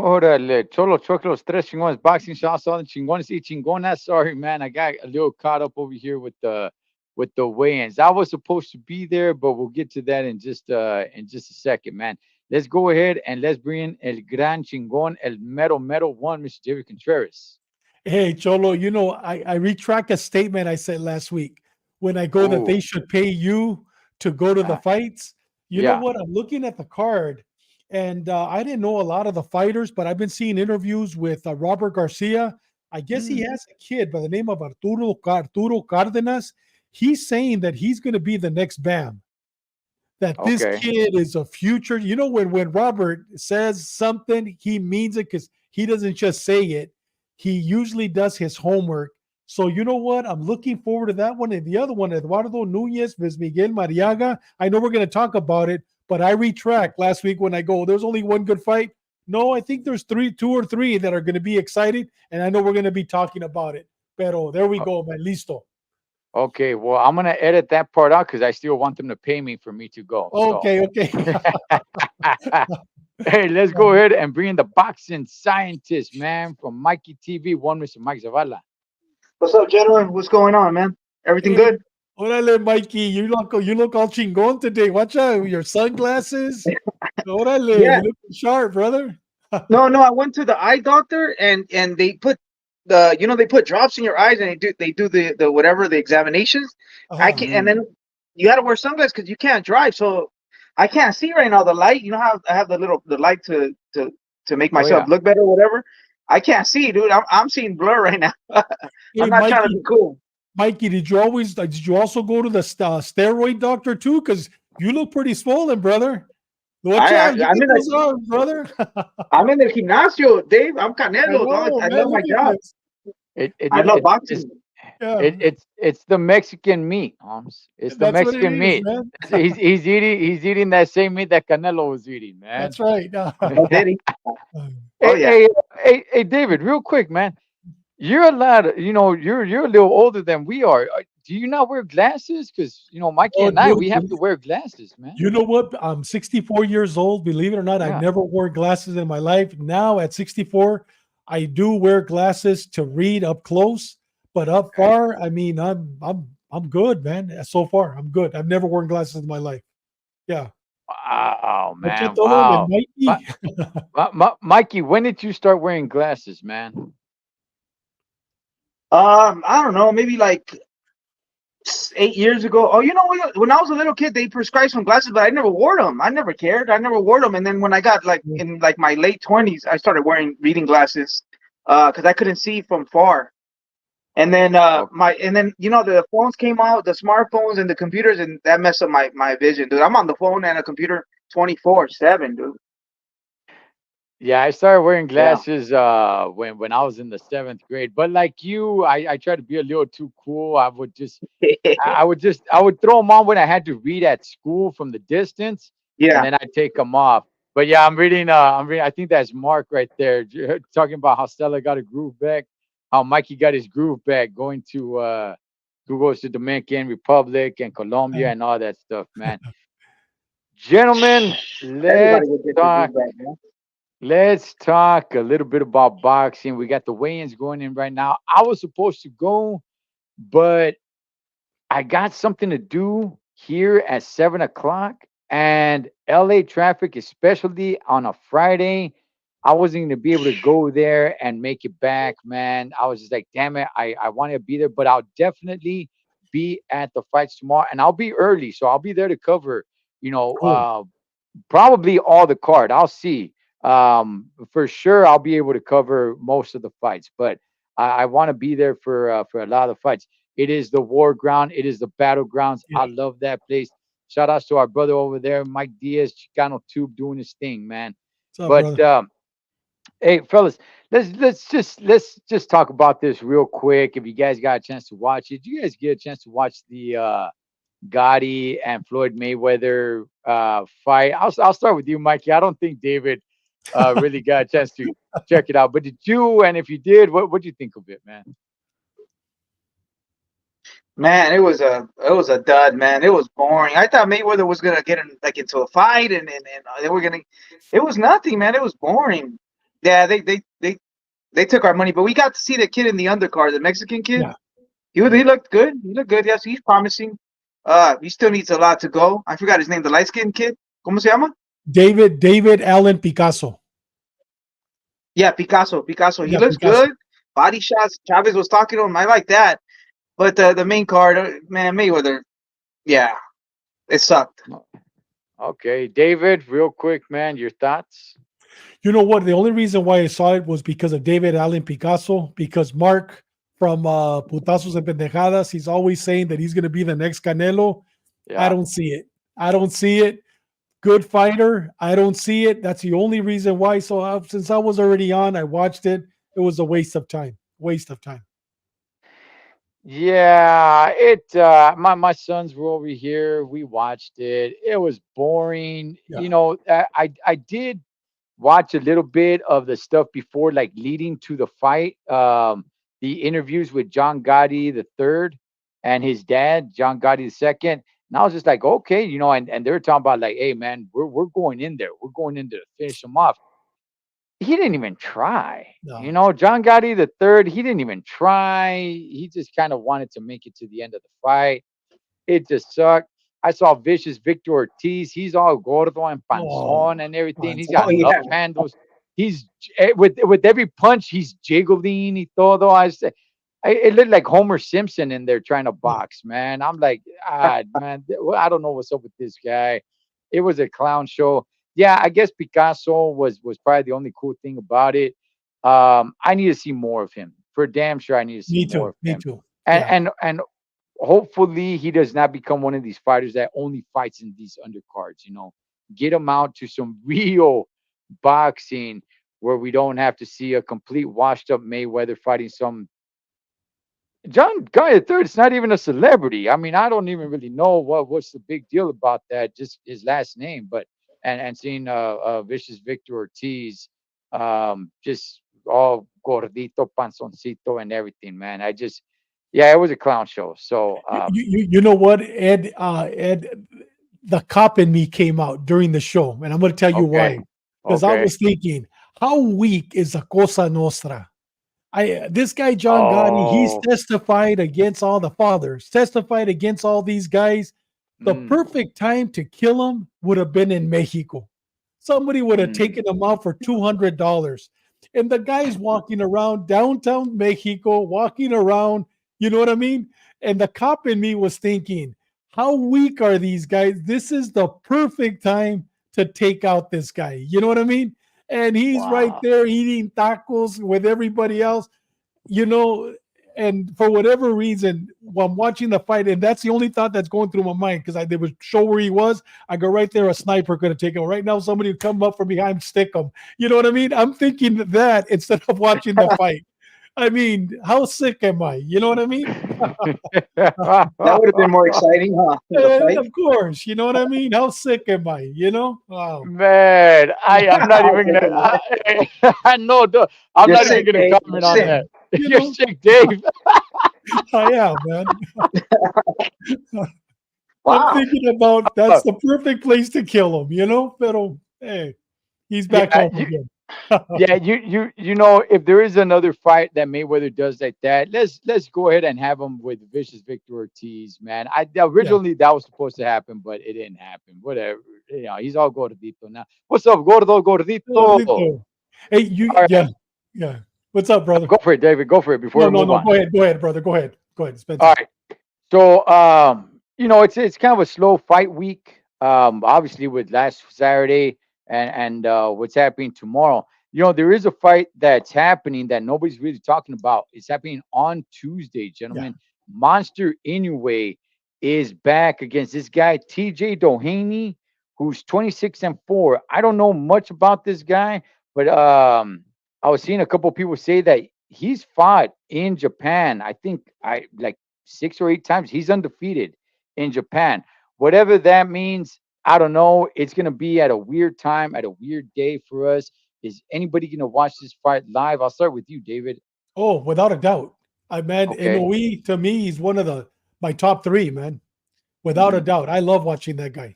Órale, Cholo Choc, los tres chingones, boxing shots, all the chingones y chingonas. Sorry, man, I got a little caught up over here with the weigh-ins. I was supposed to be there, but we'll get to that in just a second, man. Let's go ahead and let's bring in el gran chingon, el mero one, Mr. David Contreras. Hey, Cholo, I retract a statement I said last week when I go that they Oh, should pay you to go to the fights. You know yeah. what? I'm looking at the card, and I didn't know a lot of the fighters, but I've been seeing interviews with Robert Garcia. I guess he Mm, has a kid by the name of Arturo Cardenas. He's saying that he's going to be the next Bam, that this okay. kid is a future. When Robert says something, he means it because he doesn't just say it. He usually does his homework. So you know what? I'm looking forward to that one. And the other one, Eduardo Nunez versus Miguel Mariaga. I know we're going to talk about it, but I retract last week when I go, there's only one good fight. No, I think there's two or three that are going to be exciting. And I know we're going to be talking about it. Pero there we go, man. Listo. Okay, well, I'm gonna edit that part out because I still want them to pay me for me to go. So, Okay, okay. hey, let's go ahead and bring in the boxing scientist, man, from Mikey TV, one Mr. Mike Zavala. What's up, gentlemen? What's going on, man? Everything Hey, good? órale, Mikey, you look all chingon today. Watch out, your sunglasses. Órale, Yeah. you look sharp, brother. No. I went to the eye doctor and they put they put drops in your eyes and they do the whatever the examinations. I Uh-huh. can and then you got to wear sunglasses because you can't drive. So I can't see right now the light. You know how I have the light to make Oh myself yeah. look better or whatever. I can't see, dude. I'm seeing blur right now. I'm Hey, not trying to be cool. Mikey, did you also go to the steroid doctor too? Because you look pretty swollen, brother. Watch I, I out, look I'm at in those the arms, brother. I'm in the gimnasio, Dave. I'm I Canelo, dog. know, I man. love my Look at job. this. It it I love it it's boxing. Yeah, it's the Mexican meat, Holmes. It's the that's what it Mexican is, meat. man. He's eating that same meat that Canelo was eating, man. That's right. Oh, did he? Oh Hey, yeah. hey, David, real quick, man. You're allowed, you're a little older than we are. Do you not wear glasses? Because Mikey Oh, and I, dude, we have to wear glasses, man. you know what? I'm 64 years old. Believe it or not, I've Yeah. never worn glasses in my life. Now at 64, I do wear glasses to read up close, but up Okay. far, I mean, I'm good, man. So far, I'm good. I've never worn glasses in my life. Yeah. Wow, Mucho man. todo de Wow. Mikey. Mikey, when did you start wearing glasses, man? I don't know, maybe like 8 years ago. Oh, you know what? When I was a little kid, they prescribed some glasses, but I never wore them. I never cared. I never wore them. And then when I got like in like my late 20s, I started wearing reading glasses, because I couldn't see from far. And then Oh, the phones came out, the smartphones and the computers, and that messed up my vision, dude. I'm on the phone and a computer 24/7, dude. yeah, I started wearing Yeah. glasses when I was in the seventh grade. But like you, I tried to be a little too cool. I would throw them on when I had to read at school from the distance, and Yeah. then I'd take them off. But yeah, I'm reading. I think that's Mark right there talking about how Stella got a groove back, how Mikey got his groove back, going to who goes to Dominican Republic and Colombia and all that stuff, man. Gentlemen, Everybody let's would get their talk. groove back, man. Let's talk a little bit about boxing. We got the weigh-ins going in right now. I was supposed to go, but I got something to do here at 7 o'clock, and LA traffic, especially on a Friday, I wasn't going to be able to go there and make it back, man. I was just like, damn it, I want to be there, but I'll definitely be at the fights tomorrow, and I'll be early, so I'll be there to cover, you know, Cool. probably all the card. I'll see. For sure, I'll be able to cover most of the fights, but I want to be there for a lot of the fights. It is the war ground. It is the battlegrounds. Yeah. I love that place. Shout outs to our brother over there, Mike Diaz, Chicano Tube, doing his thing, man. What's up, But brother? hey, fellas, let's just talk about this real quick. If you guys got a chance to watch it, do you guys get a chance to watch the Gotti and Floyd Mayweather fight? I'll start with you, Mikey. I don't think David really got a chance to check it out, but did you? And if you did, what do you think of it, man? Man, it was a dud, man. It was boring. I thought Mayweather was gonna get in, like into a fight, and they were gonna. It was nothing, man. It was boring. Yeah, they took our money, but we got to see the kid in the undercard, the Mexican kid. Yeah. He looked good. He looked good. Yes, he's promising. He still needs a lot to go. I forgot his name. The light skinned kid. ¿Cómo se llama? David Allen Picasso. Yeah, Picasso. Picasso. He Yeah, looks Picasso. good. Body shots. Chavez was talking to him. I like that. But the main card, man, Mayweather. Yeah, it sucked. Okay, David, real quick, man, your thoughts? You know what? The only reason why I saw it was because of David Allen Picasso, because Mark from Putazos and Pendejadas, he's always saying that he's going to be the next Canelo. I Yeah. don't see it. I don't see it. Good fighter. I don't see it. That's the only reason why. So since I was already on, I watched it. It was a waste of time. Waste of time. Yeah, my sons were over here. We watched it. It was boring. Yeah. I did watch a little bit of the stuff before, like leading to the fight. The interviews with John Gotti the third and his dad, John Gotti the second. And I was just like, okay, and they were talking about like, hey man, we're going in there. We're going in there to finish him off. He didn't even try. No. John Gotti the third, he didn't even try. He just kind of wanted to make it to the end of the fight. It just sucked. I saw Vicious Victor Ortiz. He's all gordo and Oh, panzon and everything. He's Oh got Panzón. love yeah. handles. With every punch, he's jiggling y todo. It looked like Homer Simpson in there trying to Yeah. box, man. I'm like, man, I don't know what's up with this guy. It was a clown show. Yeah, I guess Picasso was probably the only cool thing about it. I need to see more of him. For damn sure, I need to see Me more too. of Me him. too. And Yeah. and hopefully he does not become one of these fighters that only fights in these undercards. Get him out to some real boxing where we don't have to see a complete washed up Mayweather fighting some John Guy the third. It's not even a celebrity. I mean, I don't even really know what's the big deal about that. Just his last name, but and seeing Vicious Victor Ortiz, just all gordito, panzoncito, and everything, man. Yeah, it was a clown show. So You know what, Ed? Ed, the cop in me came out during the show, and I'm going to tell you okay, why. Because I okay. was thinking, how weak is the Cosa Nostra? This guy John Gotti, he's Oh, testified against all the fathers, testified against all these guys. The mm, perfect time to kill him would have been in Mexico. Somebody would have mm. taken him out for $200. And the guy's walking around downtown Mexico, walking around, you know what I mean? And the cop in me was thinking, how weak are these guys? This is the perfect time to take out this guy. You know what I mean? And he's right Wow. there eating tacos with everybody else, you know. And for whatever reason, while I'm watching the fight, and that's the only thought that's going through my mind because they would show where he was. I go right there, a sniper could have taken him. Right now, somebody would come up from behind, stick him. You know what I mean? I'm thinking that instead of watching the fight. I mean, how sick am I? You know what I mean? That would have been more exciting, huh? The fight. Of course, you know what I mean. How sick am I? You know? Wow. Man, I'm not How even sick gonna. am I? I know. I'm You're not even sick, gonna Dave. You're comment on sick. that. You You're know, sick, Dave. I am, man. I'm Wow. thinking about that's the perfect place to kill him, you know? Pero hey, he's back Yeah, home again. yeah. If there is another fight that Mayweather does like that, let's go ahead and have him with Vicious Victor Ortiz, man. Yeah. Originally that was supposed to happen, but it didn't happen. Whatever. He's all gordito now. What's up, gordo, gordito? All Gordito. Hey, you right, yeah, yeah. What's up, brother? go for it, David. Go for it before No, we no, move no. on. Go ahead, brother. Go ahead. Go ahead, All Spencer. right. So, it's kind of a slow fight week. Obviously with last Saturday and what's happening tomorrow. There is a fight that's happening that nobody's really talking about. It's happening on Tuesday, Yeah. gentlemen. Monster Inoue is back against this guy TJ Doheny, who's 26-4. I don't know much about this guy, but I was seeing a couple people say that he's fought in Japan. I think I like 6 or 8 times. He's undefeated in Japan. Whatever that means, I don't know. It's gonna be at a weird time, at a weird day for us. Is anybody gonna watch this fight live? I'll start with you, David. Oh, without a doubt. I man, Okay. Noe to me, he's one of my top three, man. Without a Hmm. doubt. I love watching that guy.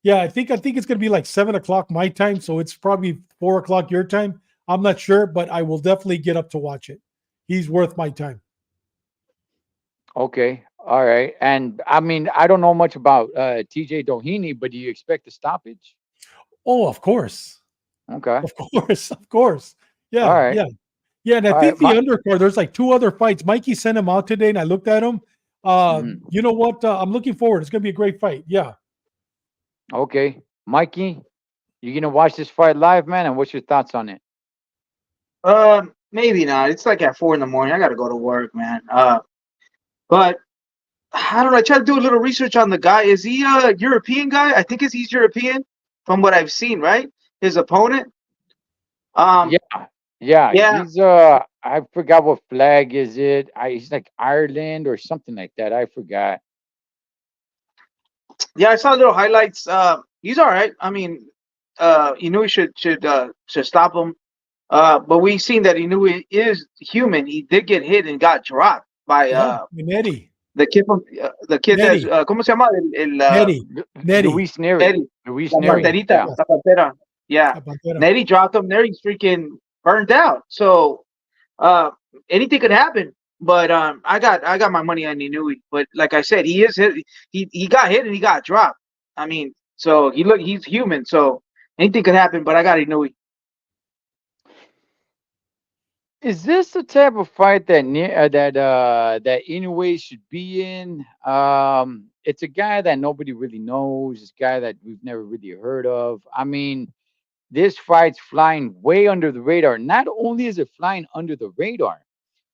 Yeah, I think it's gonna be like 7 o'clock my time, so it's probably 4 o'clock your time. I'm not sure, but I will definitely get up to watch it. He's worth my time. Okay. All right. And I mean, I don't know much about TJ Doheny, but do you expect a stoppage? Oh, of course. Okay. Of course. Of course. All Yeah. right. Yeah. Yeah. And I All right. think the undercard, there's like two other fights. Mikey sent him out today and I looked at him. Mhm. You know what? I'm looking forward. It's going to be a great fight. Yeah. Okay. Mikey, you gonna watch this fight live, man? And what's your thoughts on it? Maybe not. It's like at 4 in the morning. I gotta go to work, man. But I don't know. I tried to do a little research on the guy. Is he a European guy? I think he's European from what I've seen, right? His opponent. Um, Yeah. Yeah. yeah, He's I forgot what flag is it. He's like Ireland or something like that. I forgot. yeah. I saw little highlights. He's all right. I mean, Inoue should stop him. But we've seen that Inoue is human. He did get hit and got dropped by Yeah. And Eddie. the kid from the kid that's Nettie. ¿cómo se llama? Nettie. Nettie. Luis Neri. Neri, Luis La Neri. Neri. Panterita, Yeah. Yeah. La Pantera. Yeah, La Pantera. Neri dropped him. Neri's freaking burned out. So uh, anything could happen. But I got my money on Inui. But like I said, he is hit. He got hit and he got dropped. I mean, so he's human. So anything could happen. But I got Inui. Is this the type of fight that that Inoue should be in? It's a guy that nobody really knows. It's a guy that we've never really heard of. I mean, this fight's flying way under the radar. Not only is it flying under the radar,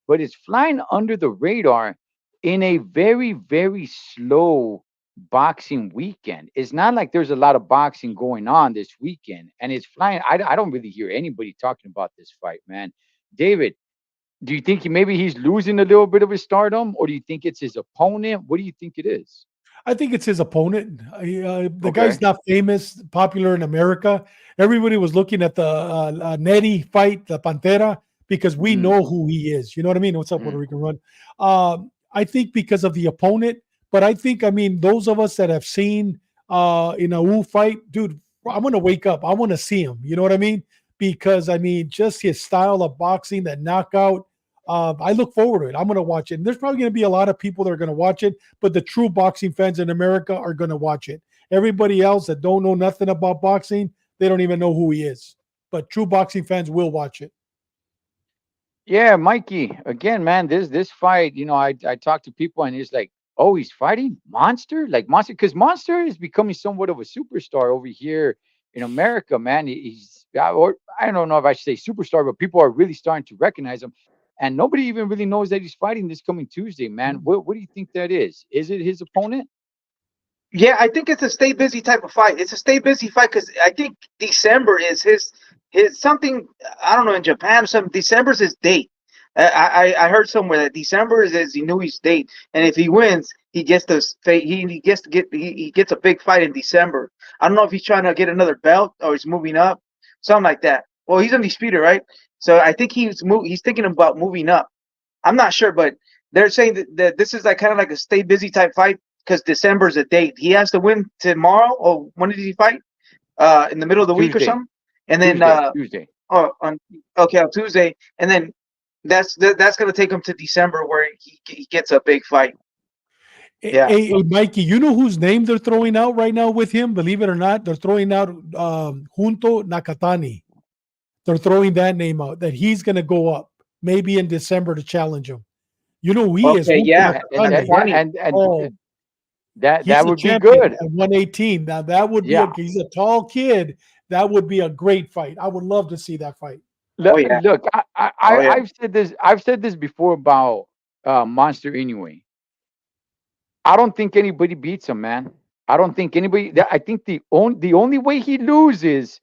but it's flying under the radar in a very, very slow boxing weekend. It's not like there's a lot of boxing going on this weekend, and it's flying. I don't really hear anybody talking about this fight, man. David, do you think maybe he's losing a little bit of his stardom, or do you think it's his opponent? What do you think it is? I think it's his opponent. The guy's Okay. not famous, popular in America. Everybody was looking at the Nettie fight, the Pantera, because we Hmm. know who he is. You know what I mean? What's up, Puerto Hmm. Rican Run? I think because of the opponent, but I think, I mean, those of us that have seen in a Wu fight, dude, I'm going to wake up. I want to see him. You know what I mean? Because, I mean, just his style of boxing, that knockout. I look forward to it. I'm going to watch it. And there's probably going to be a lot of people that are going to watch it, but the true boxing fans in America are going to watch it. Everybody else that don't know nothing about boxing, they don't even know who he is. But true boxing fans will watch it. Yeah, Mikey. Again, man, this fight, I talk to people and it's like, oh, he's fighting Monster, like Monster, because Monster is becoming somewhat of a superstar over here in America, man. Or I don't know if I should say superstar, but people are really starting to recognize him, and nobody even really knows that he's fighting this coming Tuesday, man. What do you think that is? Is it his opponent? Yeah, I think it's a stay busy type of fight. It's a stay busy fight because I think December is his something. I don't know, in Japan or something. December's his date. I heard somewhere that December is Inui's date, and if he wins, he gets he gets to get he gets a big fight in December. I don't know if he's trying to get another belt or he's moving up, something like that. Well, he's undisputed, right? So I think he's thinking about moving up. I'm not sure, but they're saying that this is like kind of like a stay busy type fight because December's a date. He has to win tomorrow, or when did he fight? In the middle of the week or Tuesday, something, and then Tuesday, Tuesday. oh, on okay, on Tuesday, and then that's gonna take him to December where he gets a big fight. Yeah. Hey, Mikey, you know whose name they're throwing out right now with him? Believe it or not, they're throwing out Junto Nakatani. They're throwing that name out that he's going to go up maybe in December to challenge him. You know who he is? Okay. Junto Yeah. And Nakatani. yeah, Nakatani. and Oh, that he's that a would be champion good. at 118. Now that would be Yeah. he's a tall kid. That would be a great fight. I would love to see that fight. Oh Look, yeah. look, Oh yeah. I've said this. I've said this before about Monster. Anyway, I don't think anybody beats him, man. I don't think anybody. I think the only way he loses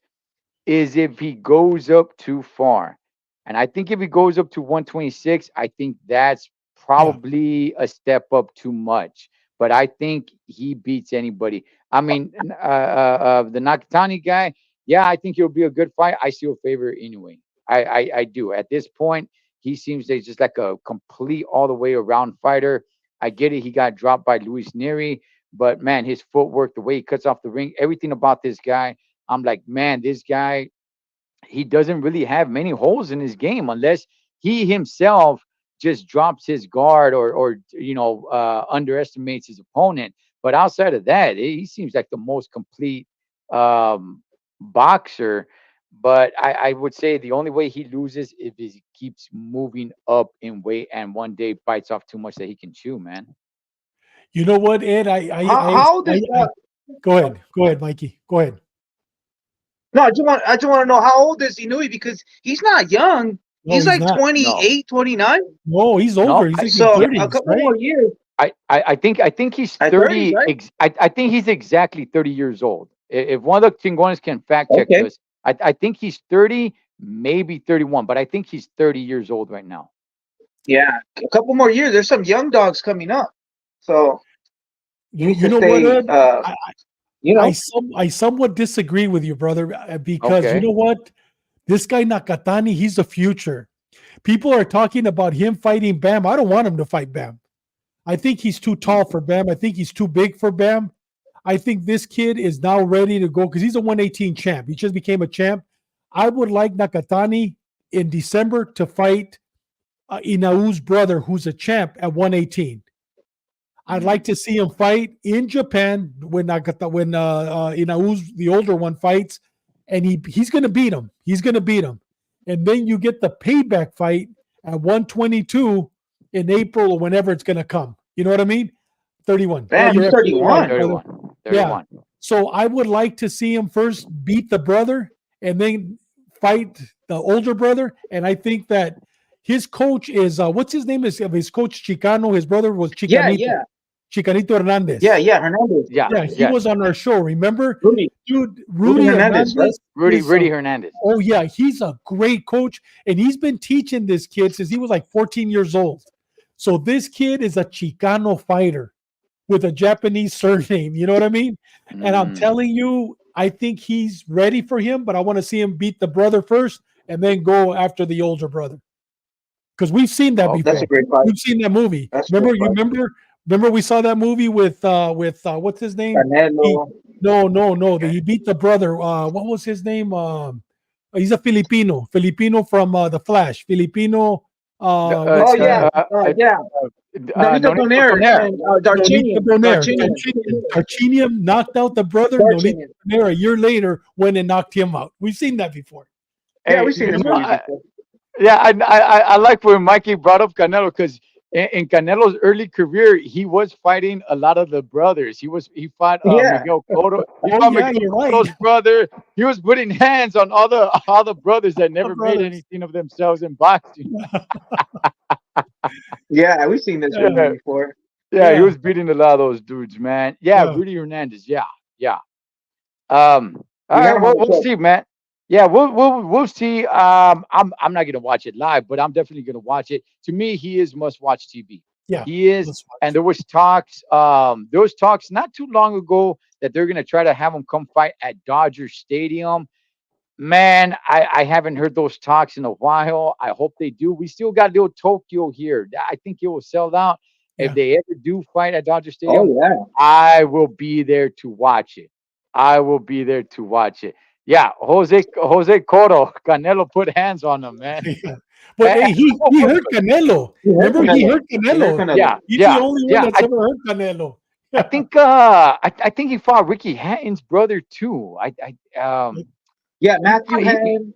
is if he goes up too far. And I think if he goes up to 126, I think that's Yeah. probably a step up too much. But I think he beats anybody. I mean, the Nakatani guy, yeah, I think it'll be a good fight. I still favor anyway. I do. At this point, he seems like just like a complete all the way around fighter. I get it. He got dropped by Luis Neri, but man, his footwork, the way he cuts off the ring, everything about this guy, I'm like, man, this guy he doesn't really have many holes in his game unless he himself just drops his guard or underestimates his opponent. But outside of that, he seems like the most complete um, boxer. But I would say the only way he loses if he keeps moving up in weight and one day bites off too much that he can chew, man. You know what, Ed? How old is Go ahead, Mikey. Go ahead. no, I just want to know how old is Inui because he's not young. No, He's he's like not. No, 28, 29. No, he's no. older. He's like in So a thirties, couple right? more years I think he's at 30s, 30. right? I think he's exactly 30 years old. If one of the Chingones can fact check Okay. us, I think he's 30, maybe 31, but I think he's 30 years old right now. Yeah, a couple more years. There's some young dogs coming up, so he needs You to know what, stay. Ed? I, You know, I somewhat disagree with you, brother, because you Okay. know what? This guy Nakatani, he's the future. People are talking about him fighting Bam. I don't want him to fight Bam. I think he's too tall for Bam. I think he's too big for Bam. I think this kid is now ready to go because he's a 118 champ. He just became a champ. I would like Nakatani in December to fight Inau's brother, who's a champ at 118. I'd Mhm. like to see him fight in Japan when Inau's the older one fights, and he's going to beat him. He's going to beat him, and then you get the payback fight at 122 in April or whenever it's going to come. You know what I mean? 31. Oh, damn, you're he's absolutely right, 31. brother. 31. Yeah. 31. So I would like to see him first beat the brother and then fight the older brother. And I think that his coach is what's his name is of his coach Chicano. His brother was Yeah, Chicanito. yeah, Chicanito yeah, Hernandez. yeah. Hernandez, Yeah, Yeah, he yeah. was on our show. Remember, Rudy, dude, Rudy Rudy Hernandez, right? Hernandez Rudy is a Rudy Hernandez. oh yeah, he's a great coach, and he's been teaching this kid since he was like 14 years old. So this kid is a Chicano fighter with a Japanese surname. You know what I mean? And I'm Mm. telling you, I think he's ready for him, but I want to see him beat the brother first and then go after the older brother. Because we've seen that Okay. That's before. a great fight. We've seen that movie. That's a great Remember, you fight. remember we saw that movie with what's his name? He Canelo. no. Okay. He beat the brother. What was his name? He's a Filipino. Filipino from the Flash. Filipino. Oh What's his yeah, name? yeah. Nonito Nonito Donaire Donaire. and Nonito Darchinian. Donaire. Darchinian. Darchinian knocked out the brother. Nonito Darchinian. Donaire a year later went and knocked him out. We've seen that before. Yeah, Hey, we've seen this Remember? movie before. yeah, I like when Mikey brought up Canelo because in Canelo's early career, he was fighting a lot of the brothers. He fought Yeah, Miguel Cotto. He Oh fought yeah, Miguel you're right. Cotto's brother. He was putting hands on all the brothers that The never made brothers. anything of themselves in boxing. yeah, we've seen this movie Yeah, Yeah, before. yeah, he yeah, was beating a lot of those dudes, man. Yeah, yeah. Rudy Hernandez. Yeah, yeah. Um, all We right, had him on the we'll show. see, man. Yeah, we'll see. I'm not gonna watch it live, but I'm definitely gonna watch it. To me, he is must watch TV. Yeah. He is, Let's and watch. there was talks not too long ago that they're gonna try to have him come fight at Dodger Stadium. Man, I haven't heard those talks in a while. I hope they do. We still got little Tokyo here. I think it will sell out. If Yeah. they ever do fight at Dodger Oh Stadium, yeah. I will be there to watch it. I will be there to watch it. Yeah, Jose Cotto, Canelo put hands on him, man. Yeah. But hey, he hurt Canelo. He hurt Remember, he Canelo. hurt He hurt Canelo. Canelo. Yeah, He's the yeah, only one yeah. that's ever hurt Canelo. I Yeah. think I think he fought Ricky Hatton's brother too. Yeah, he Matthew fought, had.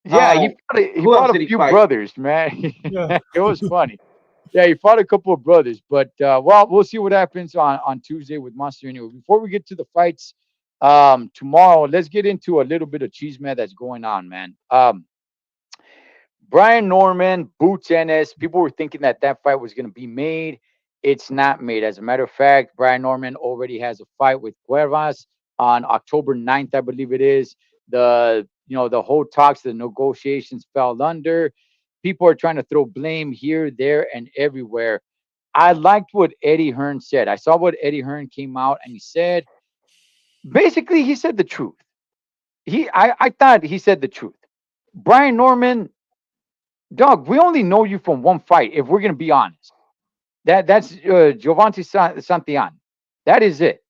yeah, Uh, he who else fought a did he few fight? brothers, man. Yeah. It was funny. Yeah, he fought a couple of brothers, but well, we'll see what happens on Tuesday with Monster anyway. Before we get to the fights tomorrow, let's get into a little bit of cheese man that's going on, man. Brian Norman, Boots Ennis, people were thinking that that fight was going to be made. It's not made. As a matter of fact, Brian Norman already has a fight with Cuevas on October 9th, I believe it is. The whole talks, the negotiations fell under. People are trying to throw blame here, there, and everywhere. I liked what Eddie Hearn said. I saw what Eddie Hearn came out and he said. Basically, he said the truth. I thought he said the truth. Brian Norman, dog, we only know you from one fight. If we're gonna be honest, that's Giovanni Santillan. That is it.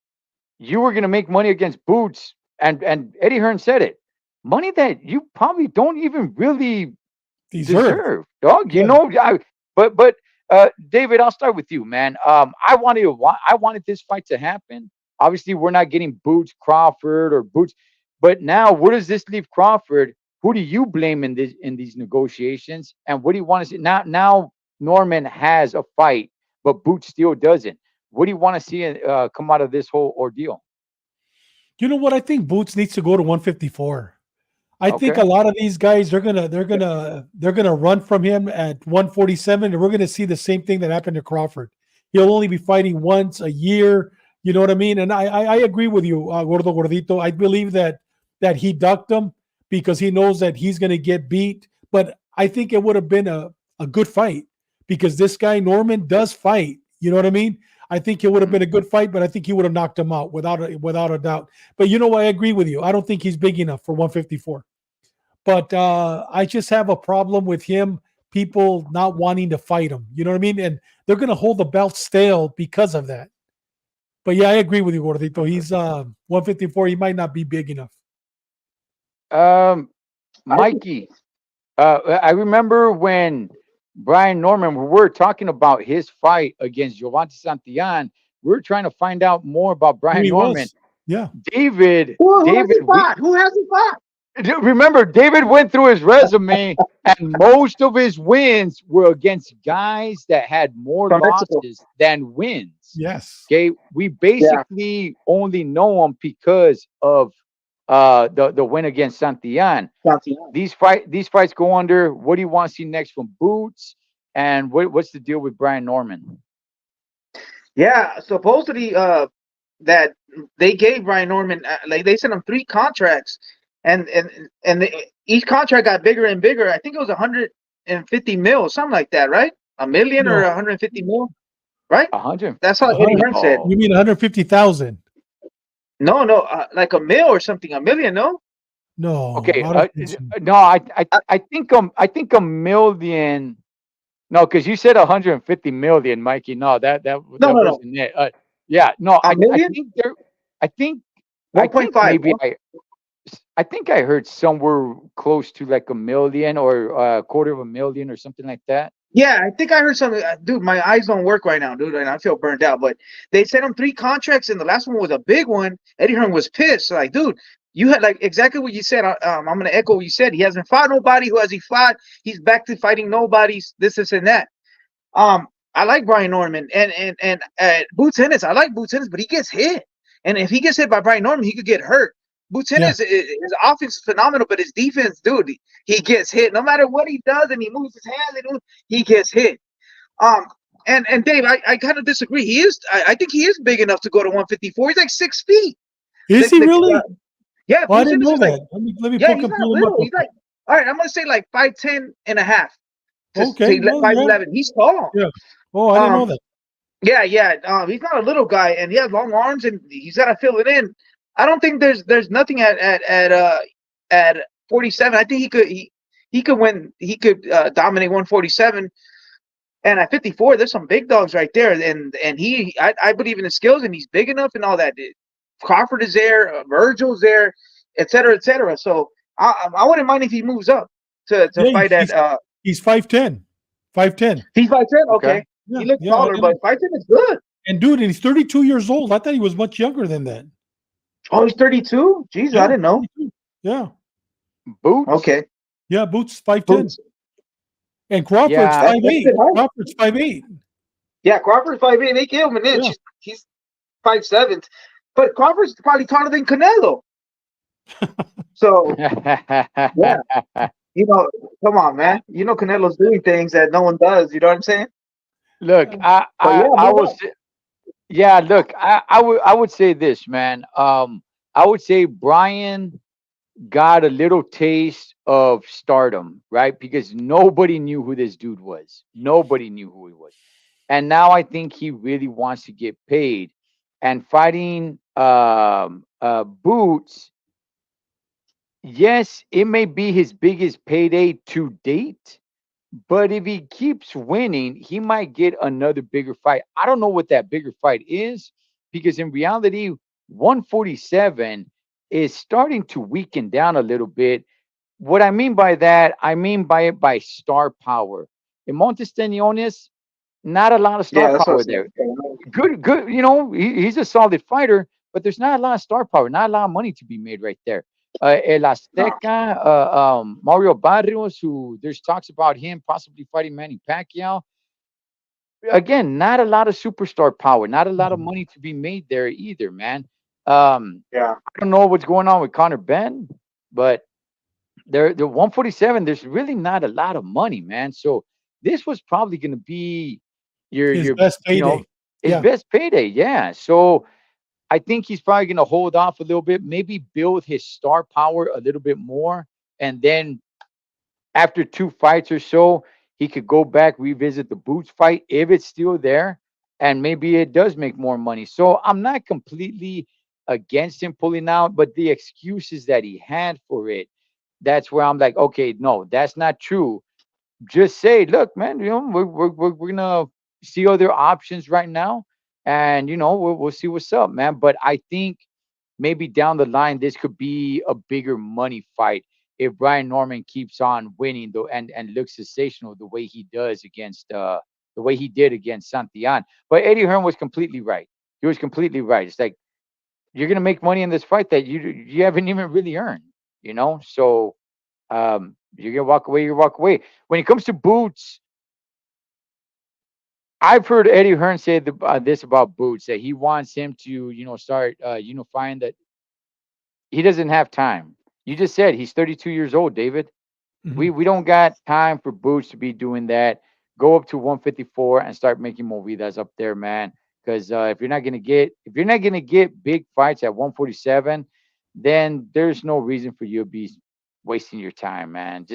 You were gonna make money against Boots, and Eddie Hearn said it. money that you probably don't even really Deserve. deserve, dog. You Yeah. know, but David, I'll start with you, man. I wanted this fight to happen. Obviously, we're not getting Boots Crawford or Boots, but now where does this leave Crawford? Who do you blame in these negotiations? And what do you want to see now? Now Norman has a fight, but Boots still doesn't. What do you want to see come out of this whole ordeal? You know what? I think Boots needs to go to 154. I think a Okay. lot of these guys they're gonna run from him at 147, and we're gonna see the same thing that happened to Crawford. He'll only be fighting once a year. You know what I mean? And I agree with you, Gordo Gordito. I believe that he ducked him because he knows that he's gonna get beat. But I think it would have been a good fight because this guy Norman does fight. You know what I mean? I think it would have Mhm. been a good fight, but I think he would have knocked him out without a doubt. But you know what? I agree with you. I don't think he's big enough for 154. But I just have a problem with him, people not wanting to fight him. You know what I mean? And they're going to hold the belt stale because of that. But yeah, I agree with you, Gordito. He's 154. He might not be big enough. Um, I Mikey, I remember when Brian Norman, we were talking about his fight against Giovanni Santillan. We were trying to find out more about Who Brian he Norman. was? Yeah. who has David, he fought? Who has he fought? remember, David went through his resume, and most of his wins were against guys that had more From Mexico. losses than wins. Yes. Okay, we Yeah. basically only know him because of the win against Santillan. Santiago. These fights go under. What do you want to see next from Boots? And what's the deal with Brian Norman? Yeah, supposedly that they gave Ryan Norman like they sent him three contracts, each contract got bigger and bigger. I think it was 150 mil, something like that, right? A million or No. 150 mil, right? That's how Eddie 100, Hearn said. No, you mean 150,000? No, no, like a mil or something, a million, no? No, okay. I don't think so. No, I think a million. No, because you said 150 million, Mikey. No, No, that no, no, wasn't it. Yeah, no, a I million, think there. I think I think 1.5. maybe I think I heard somewhere close to like a million or a quarter of a million or something like that. Yeah, I think I heard something. Dude, my eyes don't work right now, dude, and I feel burned out. But they sent him three contracts, and the last one was a big one. Eddie Hearn was pissed. Like, dude, you had like exactly what you said. I'm gonna echo what you said. He hasn't fought nobody. Who has he fought? He's back to fighting nobodies. This, and that. I like Brian Norman and Boots Ennis. I like Boots Ennis, but he gets hit, and if he gets hit by Brian Norman, he could get hurt. Boots Yeah. Ennis, his offense is phenomenal, but his defense, dude, he gets hit. No matter what he does, and he moves his hands, and he gets hit. Um, and Dave, I kind of disagree. I think he is big enough to go to 154. He's like 6 feet. Is he really? Yeah, Oh, I Boots didn't Ennis know is like, that. Let me yeah, pull he's not pull him up. little. He's like, all right, I'm gonna say like 5'10" and a half Okay. to Well, yeah. 5'11". He's tall. Yeah. Oh, I didn't know Um, that. Yeah, yeah. He's not a little guy, and he has long arms, and he's got to fill it in. I don't think there's nothing at 47. I think he could win. He could dominate 147, and at 54, there's some big dogs right there. And I believe in his skills, and he's big enough and all that. Crawford is there, Virgil's there, et cetera, et cetera. So I wouldn't mind if he moves up to Yeah, fight at. he's 5'10". 5'10". He's 5'10". Okay. Okay, Yeah, he looks yeah. taller, but 5'10" is good. And dude, and he's 32 years old. I thought he was much younger than that. Oh, he's 32. Jeez, I Yeah, didn't know. 32. Yeah. Boots. Okay. Yeah, Boots 5'10". Boots. And Crawford's Yeah, That's 5'8". good height. Crawford's 5'8". Yeah, Crawford's 5'8". They gave him an inch. Yeah. He's 5'7". But Crawford's probably taller than Canelo. So yeah, come on, man. Canelo's doing things that no one does. You know what I'm saying? look, But yeah, I move will on. say, yeah, look, I would say this, man. I would say Brian got a little taste of stardom, right? Because nobody knew who this dude was. Nobody knew who he was. And now I think he really wants to get paid. And fighting Boots, yes, it may be his biggest payday to date, but if he keeps winning, he might get another bigger fight. I don't know what that bigger fight is because in reality, 147 is starting to weaken down a little bit. What I mean by that, I mean by it by star power. In Montesteniones, not a lot of star Yeah, that's what I power was there. saying. Good. He's a solid fighter, but there's not a lot of star power, not a lot of money to be made right there. El No. Azteca, Mario Barrios, who there's talks about him possibly fighting Manny Pacquiao. Again, not a lot of superstar power, not a lot of Mhm. money to be made there either, man. Yeah. I don't know what's going on with Connor Ben, but the 147, there's really not a lot of money, man. So this was probably going to be His your best you know payday. his Yeah. best payday. Yeah. So I think he's probably going to hold off a little bit, maybe build his star power a little bit more, and then after two fights or so, he could go back, revisit the Boots fight if it's still there, and maybe it does make more money. So I'm not completely against him pulling out, but the excuses that he had for it, that's where I'm like, okay, no, that's not true. Just say, look, man, we're gonna see other options right now, and we'll see what's up, man. But I think maybe down the line this could be a bigger money fight if Brian Norman keeps on winning though and looks sensational the way he does against the way he did against Santillan. But Eddie Hearn was completely right. He was completely right. It's like you're gonna make money in this fight that you haven't even really earned, So you're gonna walk away, you walk away. When it comes to Boots, I've heard Eddie Hearn say this about Boots that he wants him to, start unifying that he doesn't have time. You just said he's 32 years old, David. We Mhm. we don't got time for Boots to be doing that. Go up to 154 and start making movidas up there, man. Because if you're not gonna get big fights at 147, then there's no reason for you to be wasting your time, man. And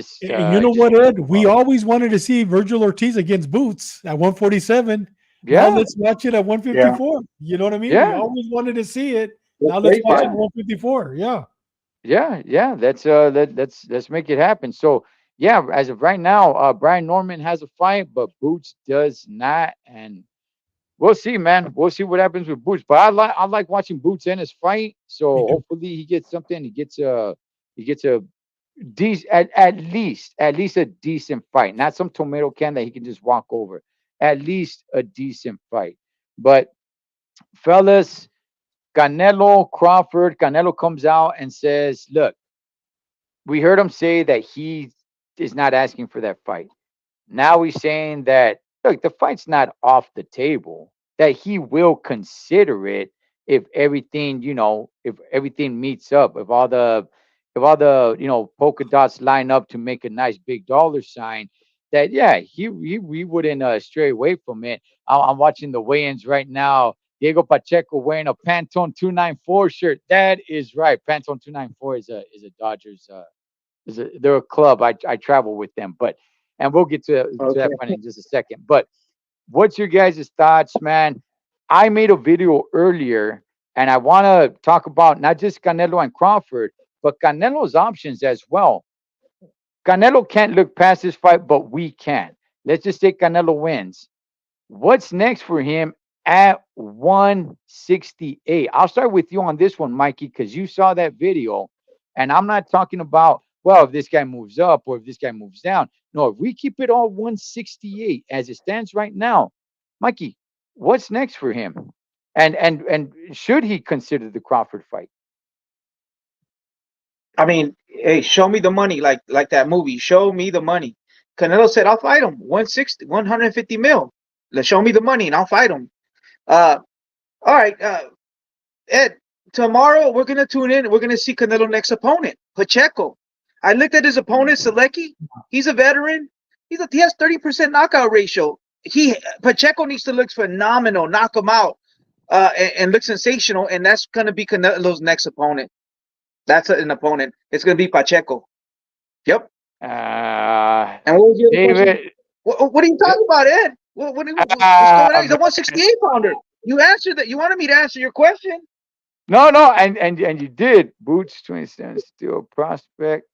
you know Just what, Ed? move We up. always wanted to see Virgil Ortiz against Boots at 147. Now Yeah, let's watch it at Yeah. 154. You know what I mean? We yeah, always wanted to see it. That's Now let's crazy. watch it yeah. at 154. Yeah. Yeah. Let's make it happen. So yeah, as of right now, Brian Norman has a fight, but Boots does not, and we'll see, man. We'll see what happens with Boots. But I like watching Boots in his fight. So Me too. hopefully he gets something. He gets a at least a decent fight, not some tomato can that he can just walk over. At least a decent fight. But fellas, Canelo Crawford, Canelo comes out and says, "Look, we heard him say that he is not asking for that fight. Now he's saying that look, the fight's not off the table. That he will consider it if everything, if everything meets up, if all the polka dots line up to make a nice big dollar sign. That yeah, he wouldn't stray away from it. I'm watching the weigh-ins right now. Diego Pacheco wearing a Pantone 294 shirt. That is right. Pantone 294 is a Dodgers they're a club. I travel with them, and we'll get to that Okay. point in just a second. But what's your guys' thoughts, man? I made a video earlier, and I want to talk about not just Canelo and Crawford, but Canelo's options as well. Canelo can't look past this fight, but we can. Let's just say Canelo wins. What's next for him at 168? I'll start with you on this one, Mikey, because you saw that video. And I'm not talking about, well, if this guy moves up or if this guy moves down. No, if we keep it all 168 as it stands right now, Mikey, what's next for him? And should he consider the Crawford fight? I mean, hey, show me the money, like that movie. Show me the money. Canelo said, "I'll fight him 160, 150 mil. Let's show me the money, and I'll fight him." Uh, all right, Ed. Tomorrow we're gonna tune in. We're gonna see Canelo next opponent, Pacheco. I looked at his opponent, Selecki. He's a veteran. He has 30% knockout ratio. Pacheco needs to look phenomenal, knock him out, and look sensational, and that's gonna be Canelo's next opponent. That's an opponent. It's gonna be Pacheco. Yep. Uh, And what was the other question? David, What are you talking about, Ed? What's going on? He's a man. 168 pounder. You answered that. You wanted me to answer your question. No, no, and you did. Boots 27 still a prospect.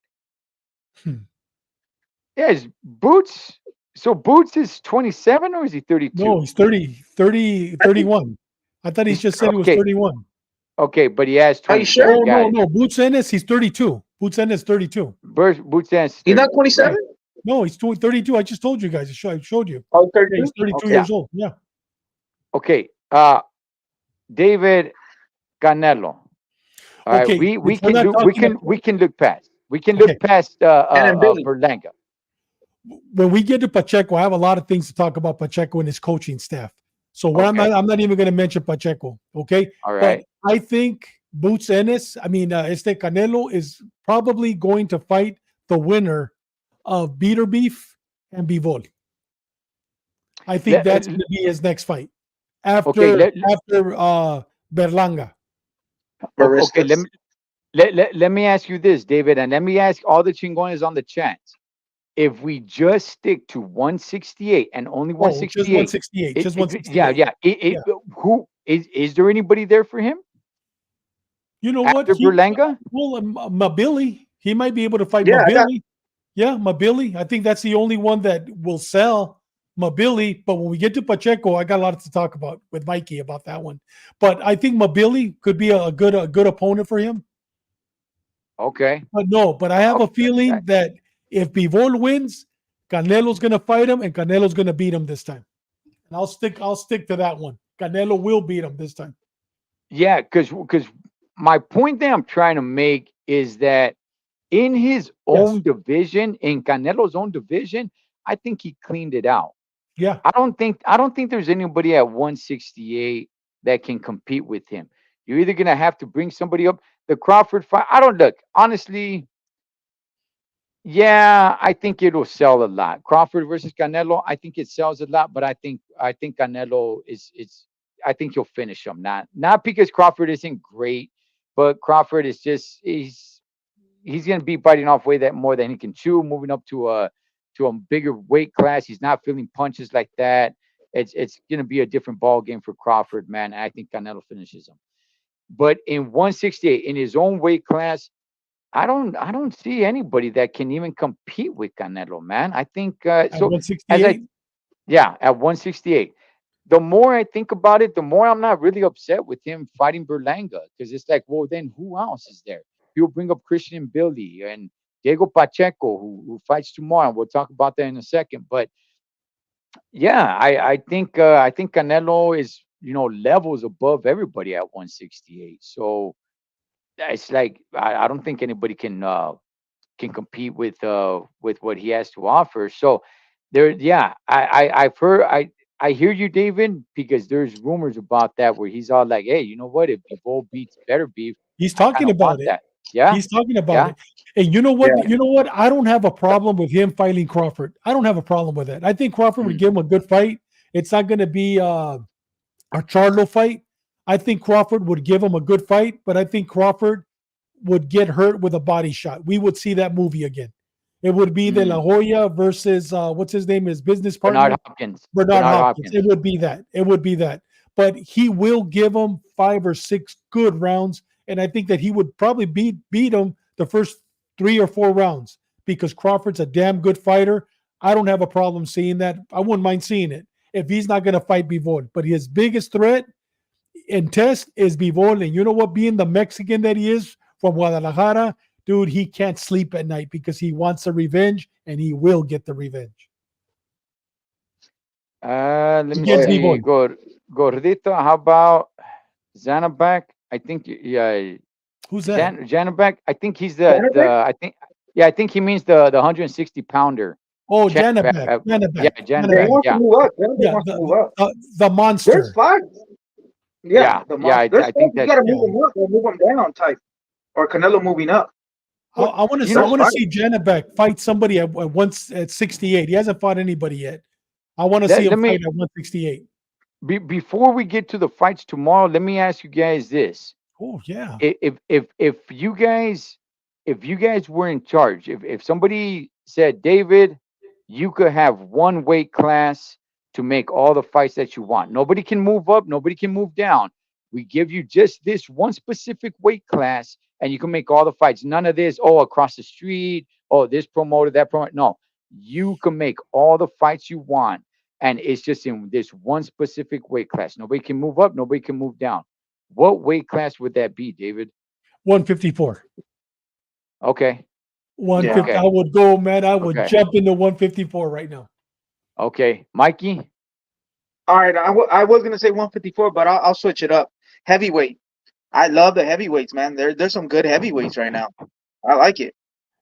Hmm. Yes, Boots. So Boots is 27 or is he No, 32? he's 30, 30, 31. I thought he He's just said he was okay. 31. Okay, but he has Are you 27. sure? Oh Got no, it. no, Boots Ennis, he's 32. Boots Ennis 32. Boots Ennis is He's not 32. Yeah. 27. No, he's 32. I just told you guys. I showed you. Oh, Yeah, he's 32. 32 Okay. Yeah. years old. Yeah. Okay. David Canelo. All right. Okay. We If we're can not do. We talking can. about, We can look past. We can okay, look past And then Billy. Berlanga. when we get to Pacheco, I have a lot of things to talk about Pacheco and his coaching staff. So what Okay. I'm not even going to mention Pacheco. Okay. All But right. I think Boots Ennis, Este Canelo is probably going to fight the winner of Beater Beef and Bivol. I think Let, that's going to be his next fight okay. after Berlanga. Okay. Baristas. Let me ask you this, David, and let me ask all the chingones on the chat. If we just stick to 168 and only Oh, just 168, 168. Just yeah, 168. yeah. Yeah. Who is there anybody there for him You know what? after Berlanga? Well, Mabili, he might be able to fight Yeah, I got. Mabili. Yeah, Mabili. I think that's the only one that will sell Mabili. But when we get to Pacheco, I got a lot to talk about with Mikey about that one. But I think Mabili could be a good opponent for him. Okay. But no, but I have a Okay. feeling that if Bivol wins, Canelo's gonna fight him and Canelo's gonna beat him this time. And I'll stick to that one. Canelo will beat him this time. Yeah, because my point that I'm trying to make is that in his Yes. own division, in Canelo's own division, I think he cleaned it out. Yeah. I don't think there's anybody at 168 that can compete with him. You're either gonna have to bring somebody up. The Crawford fight. I don't look honestly. Yeah, I think it'll sell a lot. Crawford versus Canelo, I think it sells a lot, but I think Canelo is I think he'll finish him. Not because Crawford isn't great, but Crawford is just he's gonna be biting off way that more than he can chew, moving up to a bigger weight class. He's not feeling punches like that. It's gonna be a different ball game for Crawford, man. I think Canelo finishes him. But in 168, in his own weight class, I don't see anybody that can even compete with Canelo, man. I think At so. As I 168. Yeah, at 168. The more I think about it, the more I'm not really upset with him fighting Berlanga because it's like, well, then who else is there? He'll bring up Christian Billy and Diego Pacheco, who fights tomorrow. We'll talk about that in a second. But yeah, I think Canelo is levels above everybody at 168. So it's like I don't think anybody can compete with what he has to offer. So there, yeah, I've heard I hear you, David, because there's rumors about that where he's all like, hey, you know what? If Bivol beats Better Beef, He's I kind talking of want about it. that. Yeah, He's talking about yeah. it. And you know Yeah. what? You know what? I don't have a problem with him fighting Crawford. I don't have a problem with that. I think Crawford would Mm, give him a good fight. It's not going to be a Charlo fight. I think Crawford would give him a good fight, but I think Crawford would get hurt with a body shot. We would see that movie again. It would be the La mm. Hoya versus what's his name, his business Bernard partner, Hopkins. Bernard Bernard Hopkins. It Hopkins. would be that. It would be that. But he will give him 5 or 6 good rounds, and I think that he would probably beat him the first 3 or 4 rounds because Crawford's a damn good fighter. I don't have a problem seeing that. I wouldn't mind seeing it if he's not going to fight Bivol. But his biggest threat and test is Bivol. And you know what? Being the Mexican that he is from Guadalajara, dude, he can't sleep at night because he wants the revenge and he will get the revenge Let me Oh against yeah. see. Bivol. Gordito, how about Zanabek? I think yeah, Who's that? Janabek. I think he's the Saturday? I think yeah, I think he means the 160 pounder. Oh, Janabek. Janabek. Yeah, Janabek. Yeah, he Janabek. Janabek. wants to Yeah, move up. Saturday Yeah, wants to move up. the There's monster. fights. Yeah, yeah, the yeah. monster. There's I fights. think You that's got to Yeah. move him up or move him down type, or Canelo moving up. I want to you see. I There's know. want to fights. see Janabek fight somebody at once at 68. He hasn't fought anybody yet. I want to see Let, him let fight me at 168. before we get to the fights tomorrow. Let me ask you guys this: Oh yeah. if you guys were in charge, if somebody said, David, you could have one weight class to make all the fights that you want. Nobody can move up, nobody can move down. We give you just this one specific weight class, and you can make all the fights. None of this, oh, across the street, oh, this promoter, that promoter. No, you can make all the fights you want, and it's just in this one specific weight class. Nobody can move up, nobody can move down. What weight class would that be, David? 154. Okay. Yeah. 150. I Okay. would go, man. I would Okay. jump into 154 right now. Okay. Mikey? All right. I was gonna say 154, but I'll switch it up. Heavyweight. I love the heavyweights, man. There's some good heavyweights right now. I like it.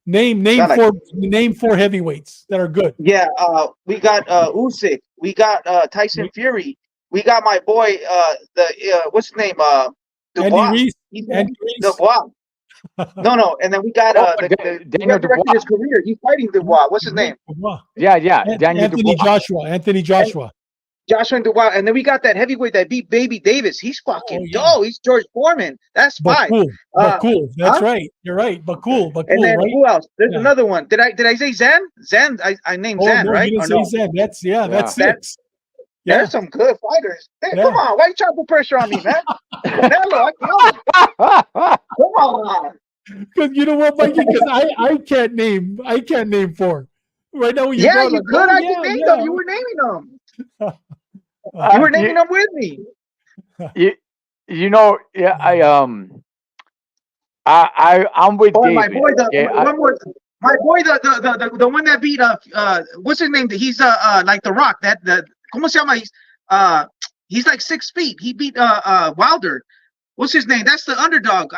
Name Got like name four heavyweights that are good. yeah. We got Usyk. We got Tyson Fury. We got my boy what's his name Andy Dubois. Reese. He's Andy Reese. Dubois. No. And then we got Oh, the Daniel resurrected his Dubois. career. He's fighting Dubois. What's his name? Yeah, yeah. Daniel Anthony Dubois. Joshua. Anthony Joshua. Joshua and Dubois. And then we got that heavyweight that beat Baby Davis. He's Oh fucking yeah. dope. He's George Foreman. That's But five. cool. But cool. That's Huh? right. You're right. But cool. And then Right? who else? There's Yeah. another one. Did I say Zen? Zen. I named Oh Zen, no, right? you Or didn't no? say Zen. That's that's Yeah. six. Yeah. There's some good fighters. Hey, Yeah. come on, why you trying to put pressure on me, man? Canelo, I come on. Because you know what, Mikey? Because I can't name four. Right now when you Yeah, brought you like, could. oh, I just named yeah. them. You were naming them. Uh, You were naming them with me. you know, yeah, I'm with Oh, and my David. boy, Okay. one more. My boy, the one that beat what's his name? He's like the Rock. ¿Cómo se llama? He's like 6 feet. He beat Wilder. What's his name? That's the underdog.